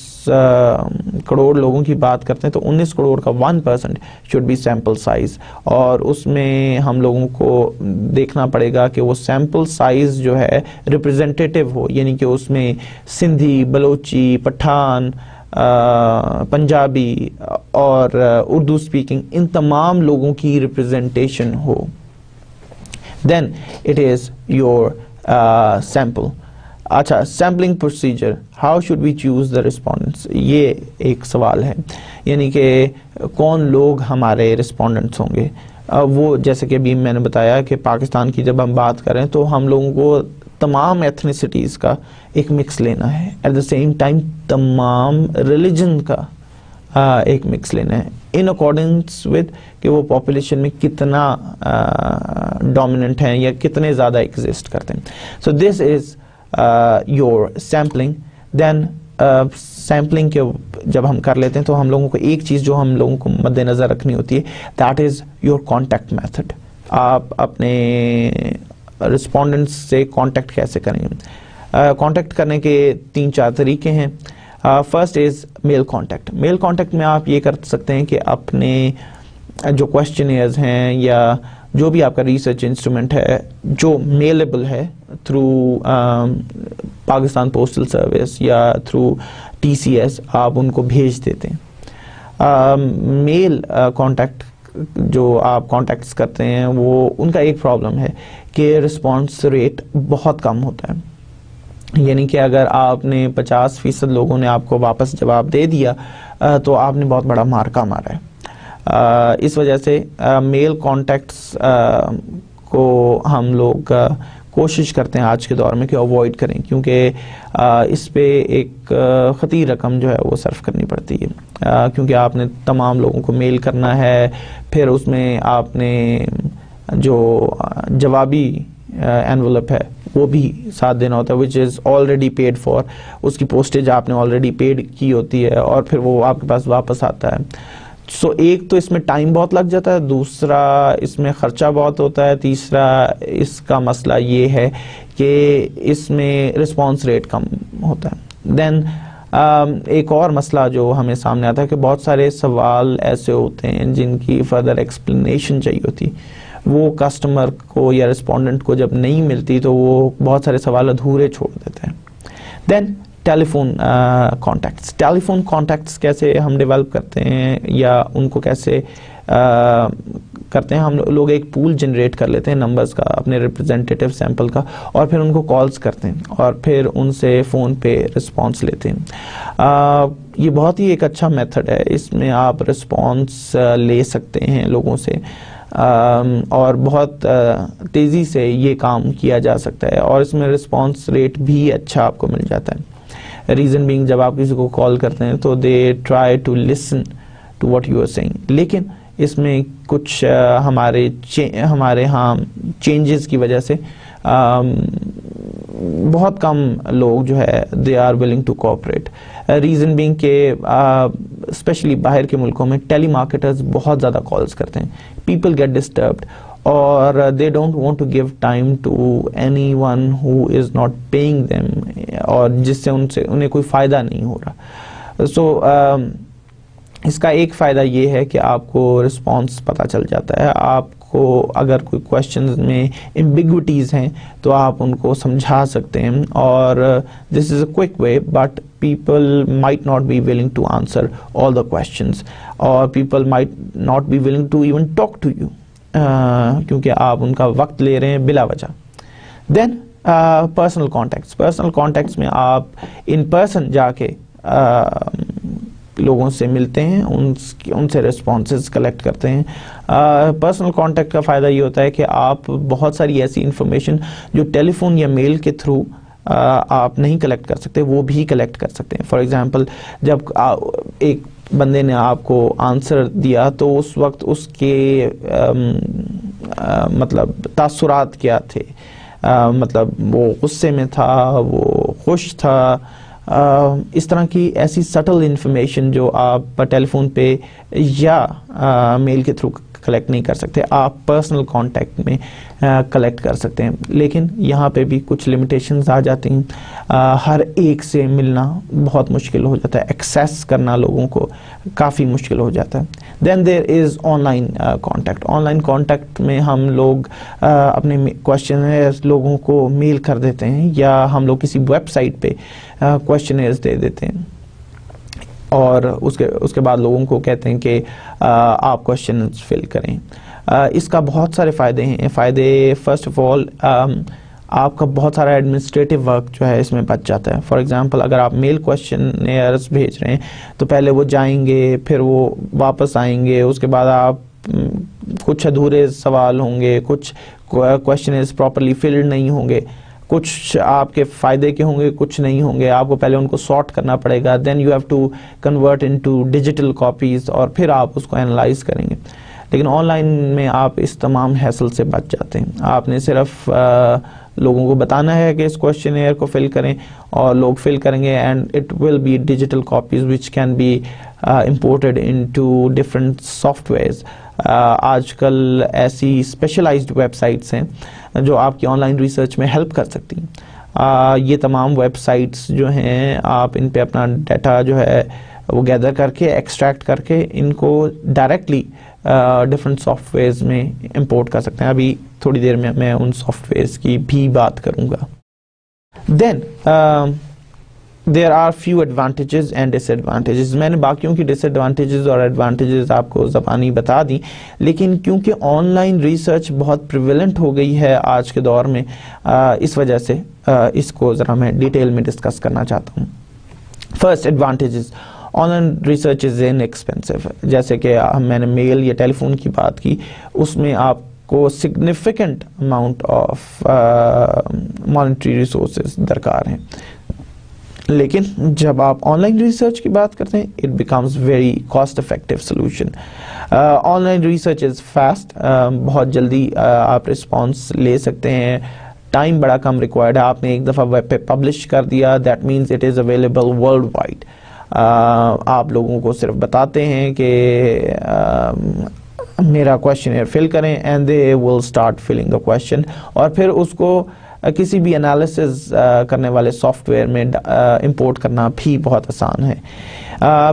کروڑ لوگوں کی بات کرتے ہیں تو 19 کروڑ کا 1% شوڈ بی سیمپل سائز. اور اس میں ہم لوگوں کو دیکھنا پڑے گا کہ وہ سیمپل سائز جو ہے ریپرزینٹیٹیو ہو, یعنی کہ اس میں سندھی, بلوچی, پٹھان, پنجابی اور اردو اسپیکنگ ان تمام لوگوں کی ریپرزینٹیشن ہو. Then it is your sample. اچھا, sampling procedure, how should we choose the respondents, یہ ایک سوال ہے. یعنی کہ کون لوگ ہمارے رسپونڈنٹس ہوں گے. وہ جیسے کہ ابھی میں نے بتایا کہ پاکستان کی جب ہم بات کریں تو ہم لوگوں کو تمام ایتھنیسٹیز کا ایک مکس لینا ہے, ایٹ دا سیم ٹائم تمام ریلیجن کا ایک مکس لینا ہے ان اکارڈنس ود کہ وہ پاپولیشن میں کتنا ڈومیننٹ ہیں یا کتنے زیادہ ایگزسٹ کرتے ہیں. So this is your sampling. Then sampling کے جب ہم کر لیتے ہیں تو ہم لوگوں کو ایک چیز جو ہم لوگوں کو مد نظر رکھنی ہوتی ہے, that is your contact method. آپ اپنے رسپونڈنٹس سے کانٹیکٹ کیسے کریں گے. کانٹیکٹ کرنے کے 3-4 طریقے ہیں. First is mail contact. Mail contact میں آپ یہ کر سکتے ہیں کہ اپنے جو کویسچنیئرز ہیں یا جو بھی آپ کا ریسرچ انسٹرومنٹ ہے جو میلیبل ہے تھرو پاکستان پوسٹل سروس یا تھرو TCS, آپ ان کو بھیج دیتے ہیں. میل کانٹیکٹ جو آپ کانٹیکٹس کرتے ہیں وہ ان کا ایک پرابلم ہے کہ رسپانس ریٹ بہت کم ہوتا ہے. یعنی کہ اگر آپ نے 50% لوگوں نے آپ کو واپس جواب دے دیا تو آپ نے بہت بڑا مارکا مارا ہے. اس وجہ سے میل کانٹیکٹس کو ہم لوگ کوشش کرتے ہیں آج کے دور میں کہ اوائڈ کریں, کیونکہ اس پہ ایک خطیر رقم جو ہے وہ صرف کرنی پڑتی ہے, کیونکہ آپ نے تمام لوگوں کو میل کرنا ہے. پھر اس میں آپ نے جو جوابی انویلپ ہے وہ بھی ساتھ دینا ہوتا ہے, وچ از آلریڈی پیڈ فار. اس کی پوسٹیج آپ نے آلریڈی پیڈ کی ہوتی ہے اور پھر وہ آپ کے پاس واپس آتا ہے. سو ایک تو اس میں ٹائم بہت لگ جاتا ہے, دوسرا اس میں خرچہ بہت ہوتا ہے, تیسرا اس کا مسئلہ یہ ہے کہ اس میں رسپانس ریٹ کم ہوتا ہے. دین ایک اور مسئلہ جو ہمیں سامنے آتا ہے کہ بہت سارے سوال ایسے ہوتے ہیں جن کی فردر ایکسپلینیشن چاہیے ہوتی, وہ کسٹمر کو یا رسپونڈنٹ کو جب نہیں ملتی تو وہ بہت سارے سوال ادھورے چھوڑ دیتے ہیں. دین ٹیلی فون کانٹیکٹس. ٹیلی فون کانٹیکٹس کیسے ہم ڈیولپ کرتے ہیں یا ان کو کیسے کرتے ہیں. ہم لوگ ایک پول جنریٹ کر لیتے ہیں نمبرز کا, اپنے ریپرزینٹیٹیو سیمپل کا, اور پھر ان کو کالز کرتے ہیں اور پھر ان سے فون پہ رسپانس لیتے ہیں. یہ بہت ہی ایک اچھا میتھڈ ہے. اس میں آپ رسپانس لے سکتے ہیں لوگوں سے اور بہت تیزی سے یہ کام کیا جا سکتا ہے, اور اس میں رسپانس ریٹ بھی اچھا آپ کو مل جاتا ہے. ریزن بینگ جب آپ کسی کو کال کرتے ہیں تو they try to listen to what you are saying, لیکن اس میں کچھ ہمارے ہاں چینجز کی وجہ سے بہت کم لوگ جو ہے they are willing to cooperate. Reason being کہ اسپیشلی باہر کے ملکوں میں ٹیلی مارکیٹرز بہت زیادہ کالز کرتے ہیں. پیپل گیٹ ڈسٹربڈ اور they don't want to give time to anyone who is not paying them, اور جس سے انہیں کوئی فائدہ نہیں ہو رہا. سو اس کا ایک فائدہ یہ ہے کہ آپ کو رسپانس پتہ چل جاتا ہے. آپ کو اگر کوئی کویشچنز میں ایمبیگوٹیز ہیں تو آپ ان کو سمجھا سکتے ہیں, اور this is a quick way, but people might not be willing to answer all the questions, اور people might not be willing to even talk to you, کیونکہ آپ ان کا وقت لے رہے ہیں بلا وجہ. دین پرسنل کانٹیکٹس. پرسنل کانٹیکٹس میں آپ ان پرسن جا کے لوگوں سے ملتے ہیں, ان سے رسپانسز کلیکٹ کرتے ہیں. پرسنل کانٹیکٹ کا فائدہ یہ ہوتا ہے کہ آپ بہت ساری ایسی انفارمیشن جو ٹیلی فون یا میل کے تھرو آپ نہیں کلیکٹ کر سکتے وہ بھی کلیکٹ کر سکتے ہیں. فار ایگزامپل جب ایک بندے نے آپ کو آنسر دیا تو اس وقت اس کے مطلب تاثرات کیا تھے, مطلب وہ غصے میں تھا, وہ خوش تھا, اس طرح کی ایسی سٹل انفارمیشن جو آپ ٹیلی فون پہ یا میل کے تھرو کلیکٹ نہیں کر سکتے, آپ پرسنل کانٹیکٹ میں کلیکٹ کر سکتے ہیں. لیکن یہاں پہ بھی کچھ لمیٹیشنز آ جاتی ہیں. ہر ایک سے ملنا بہت مشکل ہو جاتا ہے, ایکسیس کرنا لوگوں کو کافی مشکل ہو جاتا ہے. Then there is online contact. Online contact میں ہم لوگ اپنے کویشچنرز لوگوں کو میل کر دیتے ہیں, یا ہم لوگ کسی ویب سائٹ پہ کویشچنرز دے دیتے ہیں, اور اس کے بعد لوگوں کو کہتے ہیں کہ آپ کویشچنز فل کریں. اس کا بہت سارے فائدے ہیں. فائدے فرسٹ آف آل آپ کا بہت سارا ایڈمنسٹریٹو ورک جو ہے اس میں بچ جاتا ہے. فار ایگزامپل اگر آپ میل کویشچنرز بھیج رہے ہیں تو پہلے وہ جائیں گے, پھر وہ واپس آئیں گے, اس کے بعد آپ کچھ ادھورے سوال ہوں گے, کچھ کویشچنرز پراپرلی فلڈ نہیں ہوں گے, کچھ آپ کے فائدے کے ہوں گے, کچھ نہیں ہوں گے, آپ کو پہلے ان کو سارٹ کرنا پڑے گا, then you have to convert into digital copies, اور پھر آپ اس کو انالائز کریں گے. لیکن آن لائن میں آپ اس تمام ہیسل سے بچ جاتے ہیں. آپ نے صرف لوگوں کو بتانا ہے کہ اس کوشچنیئر کو فل کریں, اور لوگ فل کریں گے, and it will be digital copies which can be imported into different softwares. آج کل ایسی اسپیشلائزڈ ویب سائٹس ہیں جو آپ کی آن لائن ریسرچ میں ہیلپ کر سکتی ہیں. یہ تمام ویب سائٹس جو ہیں, آپ ان پہ اپنا ڈیٹا جو ہے وہ گیدر کر کے, ایکسٹریکٹ کر کے, ان کو ڈائریکٹلی ڈفرنٹ سافٹ ویئرز میں امپورٹ کر سکتے ہیں. ابھی تھوڑی دیر میں ان سافٹ ویئرز کی بھی بات کروں گا. دین there are few advantages and disadvantages. میں نے باقیوں کی disadvantages اور advantages آپ کو زبانی بتا دیں, لیکن کیونکہ آن لائن ریسرچ بہت prevalent ہو گئی ہے آج کے دور میں, اس وجہ سے اس کو ذرا میں ڈیٹیل میں ڈسکس کرنا چاہتا ہوں. First advantages, on line research is inexpensive. جیسے کہ میں نے میل یا ٹیلی فون کی بات کی, اس میں آپ کو significant amount of monetary resources درکار ہیں. لیکن جب آپ آن لائن ریسرچ کی بات کرتے ہیں, it becomes very cost effective solution. On line research is fast, بہت جلدی آپ رسپانس لے سکتے ہیں, ٹائم بڑا کم ریکوائرڈ ہے. آپ نے ایک دفعہ ویب پہ پبلش کر دیا, that means it is available worldwide. آپ لوگوں کو صرف بتاتے ہیں کہ میرا کویشچنیئر فل کریں, and they will start filling a question, اور پھر اس کو کسی بھی انالیسز کرنے والے سافٹ ویئر میں امپورٹ کرنا بھی بہت آسان ہے.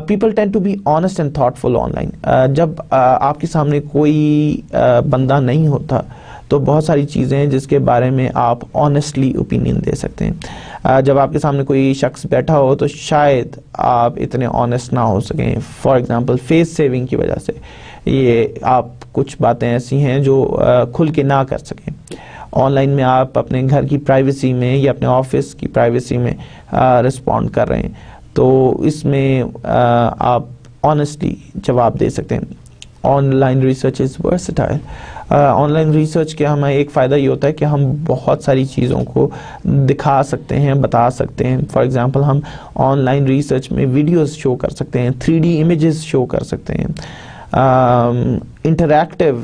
People tend to be honest and thoughtful online. جب آپ کے سامنے کوئی بندہ نہیں ہوتا تو بہت ساری چیزیں ہیں جس کے بارے میں آپ آنیسٹلی اوپینین دے سکتے ہیں. جب آپ کے سامنے کوئی شخص بیٹھا ہو تو شاید آپ اتنے آنیسٹ نہ ہو سکیں. فار ایگزامپل فیس سیونگ کی وجہ سے یہ آپ کچھ باتیں ایسی ہیں جو کھل کے نہ کر سکیں. آن لائن میں آپ اپنے گھر کی پرائیویسی میں یا اپنے آفس کی پرائیویسی میں رسپونڈ کر رہے ہیں, تو اس میں آپ آنیسٹلی جواب دے سکتے ہیں. On line research is versatile. On line research کے ہمیں ایک فائدہ یہ ہوتا ہے کہ ہم بہت ساری چیزوں کو دکھا سکتے ہیں, بتا سکتے ہیں. فار ایگزامپل ہم آن لائن ریسرچ میں ویڈیوز شو کر سکتے ہیں, 3D امیجز شو کر سکتے ہیں, انٹریکٹیو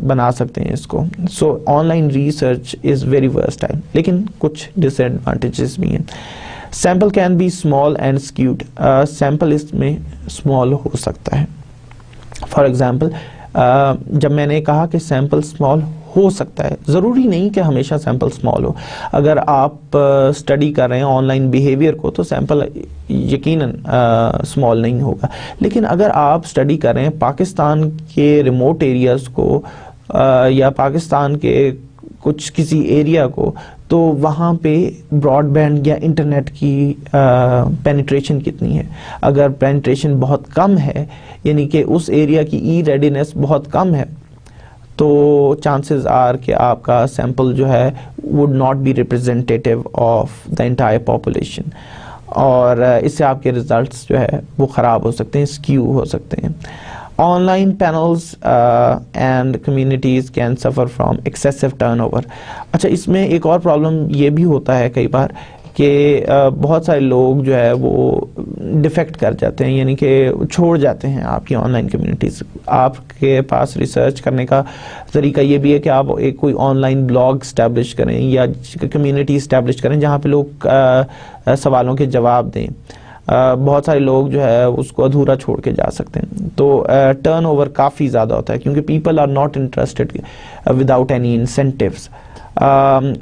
بنا سکتے ہیں اس کو. So online research is very versatile. لیکن کچھ ڈس ایڈوانٹیجز بھی ہیں. Sample can be small and skewed. Sample اس میں اسمال ہو سکتا ہے. فار ایگزامپل جب میں نے کہا کہ سیمپل اسمال ہو سکتا ہے, ضروری نہیں کہ ہمیشہ سیمپل اسمال ہو. اگر آپ اسٹڈی کر رہے ہیں آن لائن بیہیویئر کو تو سیمپل یقیناً اسمال نہیں ہوگا. لیکن اگر آپ اسٹڈی کر رہے ہیں پاکستان کے ریموٹ ایریاز کو یا پاکستان کے کسی ایریا کو, تو وہاں پہ براڈ بینڈ یا انٹرنیٹ کی پینیٹریشن کتنی ہے. اگر پینیٹریشن بہت کم ہے, یعنی کہ اس ایریا کی ای ریڈینس بہت کم ہے, تو چانسز آر کہ آپ کا سیمپل جو ہے would not be representative of the entire population, اور اس سے آپ کے ریزلٹس جو ہے وہ خراب ہو سکتے ہیں, اسکیو ہو سکتے ہیں. On line panels and communities can suffer from excessive turn over. اچھا, اس میں ایک اور پرابلم یہ بھی ہوتا ہے کئی بار کہ بہت سارے لوگ جو ہے وہ ڈیفیکٹ کر جاتے ہیں, یعنی کہ چھوڑ جاتے ہیں آپ کی آن لائن کمیونٹیز. آپ کے پاس ریسرچ کرنے کا طریقہ یہ بھی ہے کہ آپ ایک کوئی آن لائن بلاگ اسٹیبلش کریں یا کمیونٹی اسٹیبلش کریں جہاں پہ لوگ سوالوں کے جواب دیں. بہت سارے لوگ جو ہے اس کو ادھورا چھوڑ کے جا سکتے ہیں, تو ٹرن اوور کافی زیادہ ہوتا ہے کیونکہ people are not interested without any incentives.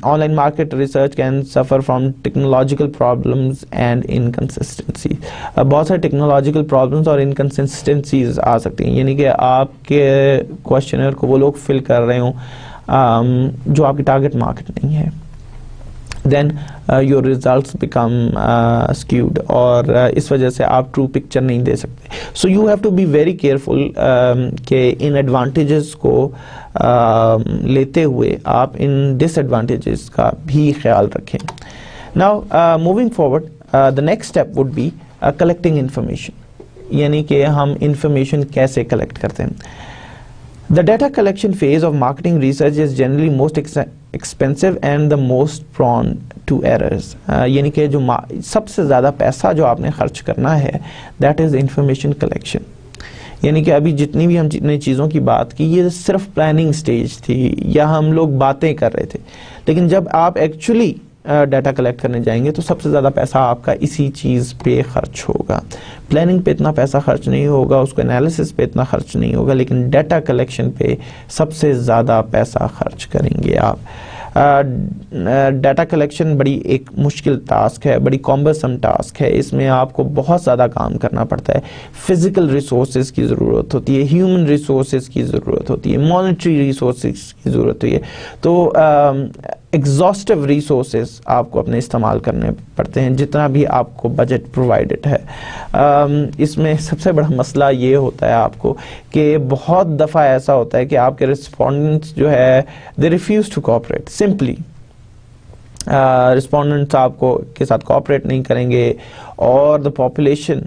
Online market research can suffer from technological problems and inconsistency. بہت سارے ٹیکنالوجیکل پرابلمس اور انکنسسٹنسیز آ سکتی ہیں, یعنی کہ آپ کے کویشچنر کو وہ لوگ فل کر رہے ہوں جو آپ کی ٹارگٹ مارکیٹ نہیں ہے. دین یور ریزلٹس بیکم اسکیوڈ, اور اس وجہ سے آپ ٹرو پکچر نہیں دے سکتے. So you have to be very careful کہ ان ایڈوانٹیجز کو لیتے ہوئے آپ ان ڈس ایڈوانٹیجز کا بھی خیال رکھیں. Now moving forward, the next step would be collecting information, یعنی کہ ہم انفارمیشن کیسے کلیکٹ کرتے ہیں. The data collection phase of marketing research is generally most expensive and the most prone to errors. یعنی کہ جو سب سے زیادہ پیسہ جو آپ نے خرچ کرنا ہے that is information collection. یعنی کہ ابھی جتنی بھی ہم جتنی چیزوں کی بات کی یہ صرف پلاننگ سٹیج تھی یا ہم لوگ باتیں کر رہے تھے، لیکن جب آپ ایکچولی ڈیٹا کلیکٹ کرنے جائیں گے تو سب سے زیادہ پیسہ آپ کا اسی چیز پہ خرچ ہوگا. پلاننگ پہ اتنا پیسہ خرچ نہیں ہوگا، اس کو انالیسس پہ اتنا خرچ نہیں ہوگا، لیکن ڈیٹا کلیکشن پہ سب سے زیادہ پیسہ خرچ کریں گے آپ. ڈیٹا کلیکشن بڑی ایک مشکل ٹاسک ہے، بڑی کمبرسم ٹاسک ہے. اس میں آپ کو بہت زیادہ کام کرنا پڑتا ہے. فزیکل ریسورسز کی ضرورت ہوتی ہے، ہیومن ریسورسز کی ضرورت ہوتی ہے، مانیٹری ریسورسز کی ضرورت ہوتی ہے. تو ایگزاسٹو ریسورسز آپ کو اپنے استعمال کرنے پڑتے ہیں جتنا بھی آپ کو بجٹ پرووائڈڈ ہے. اس میں سب سے بڑا مسئلہ یہ ہوتا ہے آپ کو کہ بہت دفعہ ایسا ہوتا ہے کہ آپ کے رسپونڈنٹس جو ہے they refuse to cooperate. Simply respondents آپ کو کے ساتھ کوآپریٹ نہیں کریں گے، اور دا پاپولیشن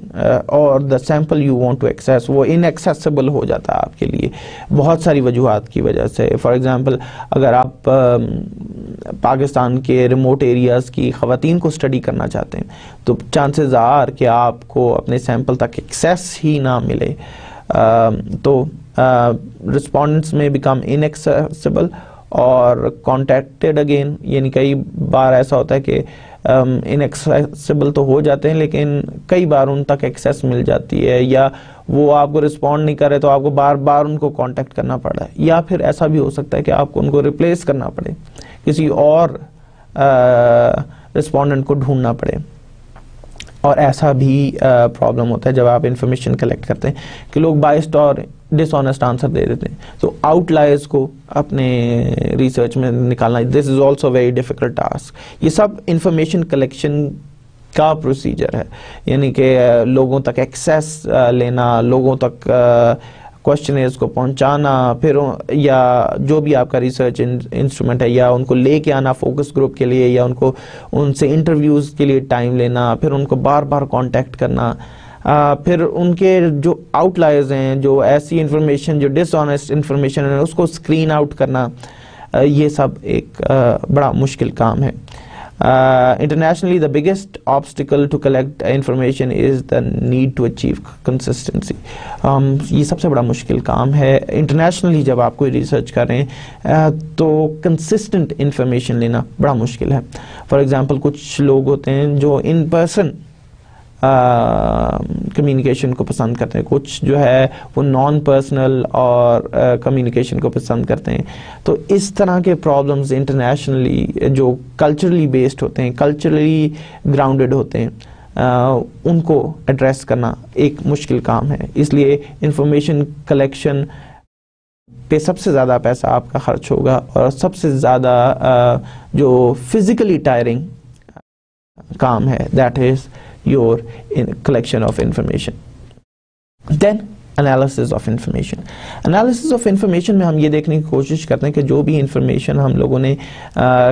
اور the sample you want to access وہ ان ایکسیسیبل ہو جاتا ہے آپ کے لیے بہت ساری وجوہات کی وجہ سے. فار ایگزامپل اگر آپ پاکستان کے ریموٹ ایریاز کی خواتین کو اسٹڈی کرنا چاہتے ہیں تو چانسز آر کہ آپ کو اپنے سیمپل تک ایکسیس ہی نہ ملے. تو رسپونڈنٹس میں بیکم ان ایکسیسیبل اور کانٹیکٹڈ اگین. یعنی کئی بار ایسا ہوتا ہے کہ ان ایکسیسیبل تو ہو جاتے ہیں لیکن کئی بار ان تک ایکسیس مل جاتی ہے، یا وہ آپ کو رسپونڈ نہیں کر رہے تو آپ کو بار بار ان کو کانٹیکٹ کرنا پڑ رہا ہے، یا پھر ایسا بھی ہو سکتا ہے کہ آپ کو ان کو ریپلیس کرنا پڑے، کسی اور رسپونڈنٹ کو ڈھونڈنا پڑے. اور ایسا بھی پرابلم ہوتا ہے جب آپ انفارمیشن کلیکٹ کرتے ہیں کہ لوگ بائسڈ اور ڈس آنیسٹ آنسر دے دیتے ہیں. تو آؤٹ لائرز کو اپنے ریسرچ میں نکالنا this is also very difficult task. یہ سب انفارمیشن کلیکشن کا پروسیجر ہے، یعنی کہ لوگوں تک ایکسیس لینا، لوگوں تک کوشچنرز کو پہنچانا، پھر یا جو بھی آپ کا ریسرچ انسٹرومنٹ ہے، یا ان کو لے کے آنا فوکس گروپ کے لیے، یا ان سے انٹرویوز کے لیے ٹائم لینا، پھر ان کو بار بار کانٹیکٹ کرنا، پھر ان کے جو آؤٹ لائرز ہیں، جو ایسی انفارمیشن جو ڈس آنیسٹ انفارمیشن ہے اس کو اسکرین آؤٹ کرنا، یہ سب ایک بڑا مشکل کام ہے. Internationally, the biggest obstacle to collect information is the need to achieve consistency. یہ سب سے بڑا مشکل کام ہے. انٹرنیشنلی جب آپ کوئی ریسرچ کر رہے ہیں تو کنسسٹنٹ انفارمیشن لینا بڑا مشکل ہے. فار ایگزامپل کچھ لوگ ہوتے ہیں جو ان پرسن کمیونیکیشن کو پسند کرتے ہیں، کچھ جو ہے وہ نان پرسنل اور کمیونیکیشن کو پسند کرتے ہیں. تو اس طرح کے پرابلمز انٹرنیشنلی جو کلچرلی بیسڈ ہوتے ہیں، کلچرلی گراؤنڈڈ ہوتے ہیں، ان کو ایڈریس کرنا ایک مشکل کام ہے. اس لیے انفارمیشن کلیکشن پہ سب سے زیادہ پیسہ آپ کا خرچ ہوگا، اور سب سے زیادہ جو فزیکلی ٹائرنگ کام ہے that is your collection of information. Then analysis of information. Analysis of information میں ہم یہ دیکھنے کی کوشش کرتے ہیں کہ جو بھی انفارمیشن ہم لوگوں نے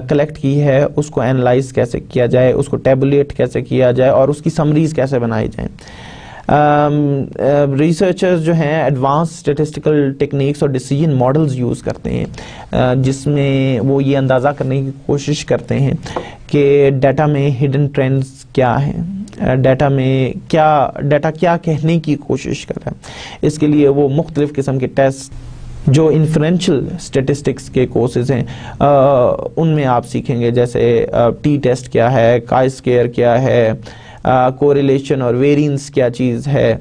کلیکٹ کی ہے اس کو انالائز کیسے کیا جائے، اس کو ٹیبولیٹ کیسے کیا جائے، اور اس کی سمریز کیسے بنائی جائیں. ریسرچرز جو ہیں ایڈوانس اسٹیٹسٹیکل ٹیکنیکس اور ڈیسیجن ماڈلز یوز کرتے ہیں، جس میں وہ یہ اندازہ کرنے کی کوشش کرتے ہیں کہ ڈیٹا میں ہڈن ٹرینڈز کیا ہیں، ڈیٹا کیا کہنے کی کوشش کر رہا ہے. اس کے لیے وہ مختلف قسم کے ٹیسٹ جو انفرینشیل اسٹیٹسٹکس کے کورسز ہیں ان میں آپ سیکھیں گے، جیسے ٹی ٹیسٹ کیا ہے، کائی اسکیئر کیا ہے، کوریلیشن اور ویرینس کیا چیز ہے.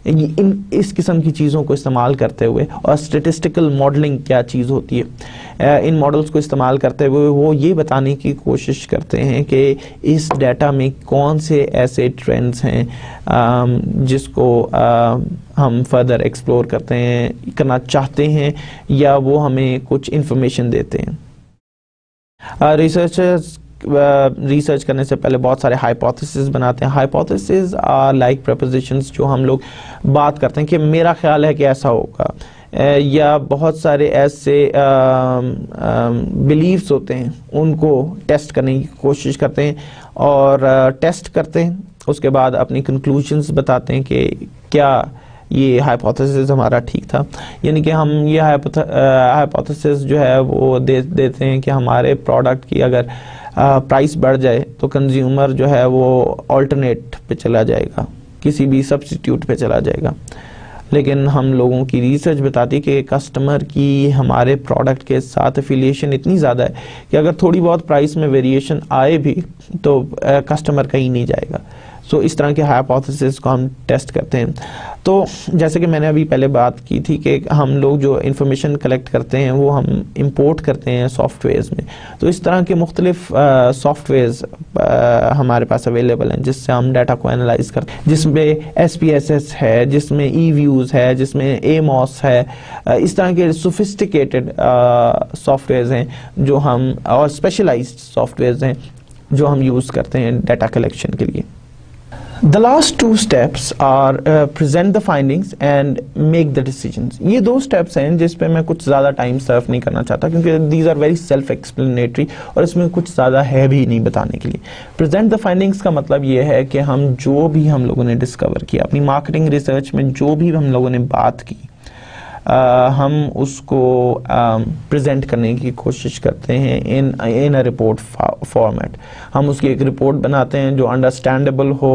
اس قسم کی چیزوں کو استعمال کرتے ہوئے، اور اسٹیٹسٹیکل ماڈلنگ کیا چیز ہوتی ہے، ان ماڈلز کو استعمال کرتے ہوئے وہ یہ بتانے کی کوشش کرتے ہیں کہ اس ڈیٹا میں کون سے ایسے ٹرینڈز ہیں جس کو ہم فردر ایکسپلور کرنا چاہتے ہیں، یا وہ ہمیں کچھ انفارمیشن دیتے ہیں. ریسرچ کرنے سے پہلے بہت سارے ہائپوتھیسز بناتے ہیں. ہائپوتھیسز آر لائک پریپوزیشنز جو ہم لوگ بات کرتے ہیں کہ میرا خیال ہے کہ ایسا ہوگا، یا بہت سارے ایسے بلیفز ہوتے ہیں ان کو ٹیسٹ کرنے کی کوشش کرتے ہیں، اور ٹیسٹ کرتے ہیں، اس کے بعد اپنی کنکلوژنز بتاتے ہیں کہ کیا یہ ہائپوتھیسس ہمارا ٹھیک تھا. یعنی کہ ہم یہ ہائپوتھیسس جو ہے وہ دیتے ہیں کہ ہمارے پروڈکٹ کی اگر پرائس بڑھ جائے تو کنزیومر جو ہے وہ آلٹرنیٹ پہ چلا جائے گا, کسی بھی سبسٹیٹیوٹ پہ چلا جائے گا. لیکن ہم لوگوں کی ریسرچ بتاتی کہ کسٹمر کی ہمارے پروڈکٹ کے ساتھ افیلیشن اتنی زیادہ ہے کہ اگر تھوڑی بہت پرائس میں ویریشن آئے بھی تو کسٹمر کہیں نہیں جائے گا. سو اس طرح کے ہائپوتھیسس کو ہم ٹیسٹ کرتے ہیں. تو جیسے کہ میں نے ابھی پہلے بات کی تھی کہ ہم لوگ جو انفارمیشن کلیکٹ کرتے ہیں وہ ہم امپورٹ کرتے ہیں سافٹ ویئرز میں. تو اس طرح کے مختلف سافٹ ویئرز ہمارے پاس اویلیبل ہیں جس سے ہم ڈیٹا کو انالائز کرتے ہیں, جس میں SPSS ہے, جس میں ای ویوز ہے, جس میں AMOS ہے. اس طرح کے سوفسٹیکیٹڈ سافٹ ویئرز ہیں جو ہم, اور اسپیشلائزڈ سافٹ ویئرز ہیں جو ہم یوز کرتے ہیں ڈیٹا کلیکشن کے لیے. The last two steps are present the findings and make the decisions. یہ دو steps ہیں جس پہ میں کچھ زیادہ ٹائم صرف نہیں کرنا چاہتا کیونکہ these are very self-explanatory اور اس میں کچھ زیادہ ہے بھی نہیں بتانے کے لیے. present the findings کا مطلب یہ ہے کہ ہم جو بھی ہم لوگوں نے ڈسکور کیا اپنی مارکیٹنگ ریسرچ میں, جو بھی ہم لوگوں نے بات کی, ہم اس کو پریزنٹ کرنے کی کوشش کرتے ہیں ان اے رپورٹ فارمیٹ. ہم اس کی ایک رپورٹ بناتے ہیں جو انڈرسٹینڈیبل ہو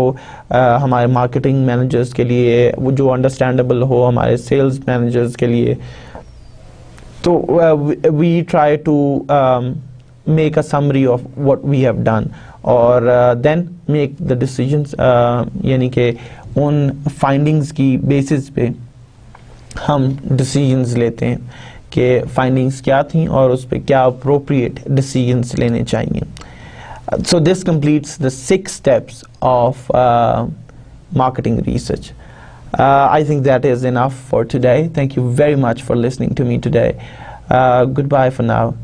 ہمارے مارکیٹنگ مینیجرز کے لیے, وہ جو انڈرسٹینڈیبل ہو ہمارے سیلز مینیجرز کے لیے. تو we try to make a summary of what we have done اور دین میک دا ڈیسیجنس. یعنی کہ ان فائنڈنگز کی بیسس پہ ہم ڈیسیجنز لیتے ہیں کہ فائنڈنگز کیا تھیں اور اس پہ کیا اپروپریٹ ڈیسیجنز لینے چاہیے. So this completes the 6 steps of marketing research. I think that is enough for today. Thank you very much for listening to me today. Goodbye for now.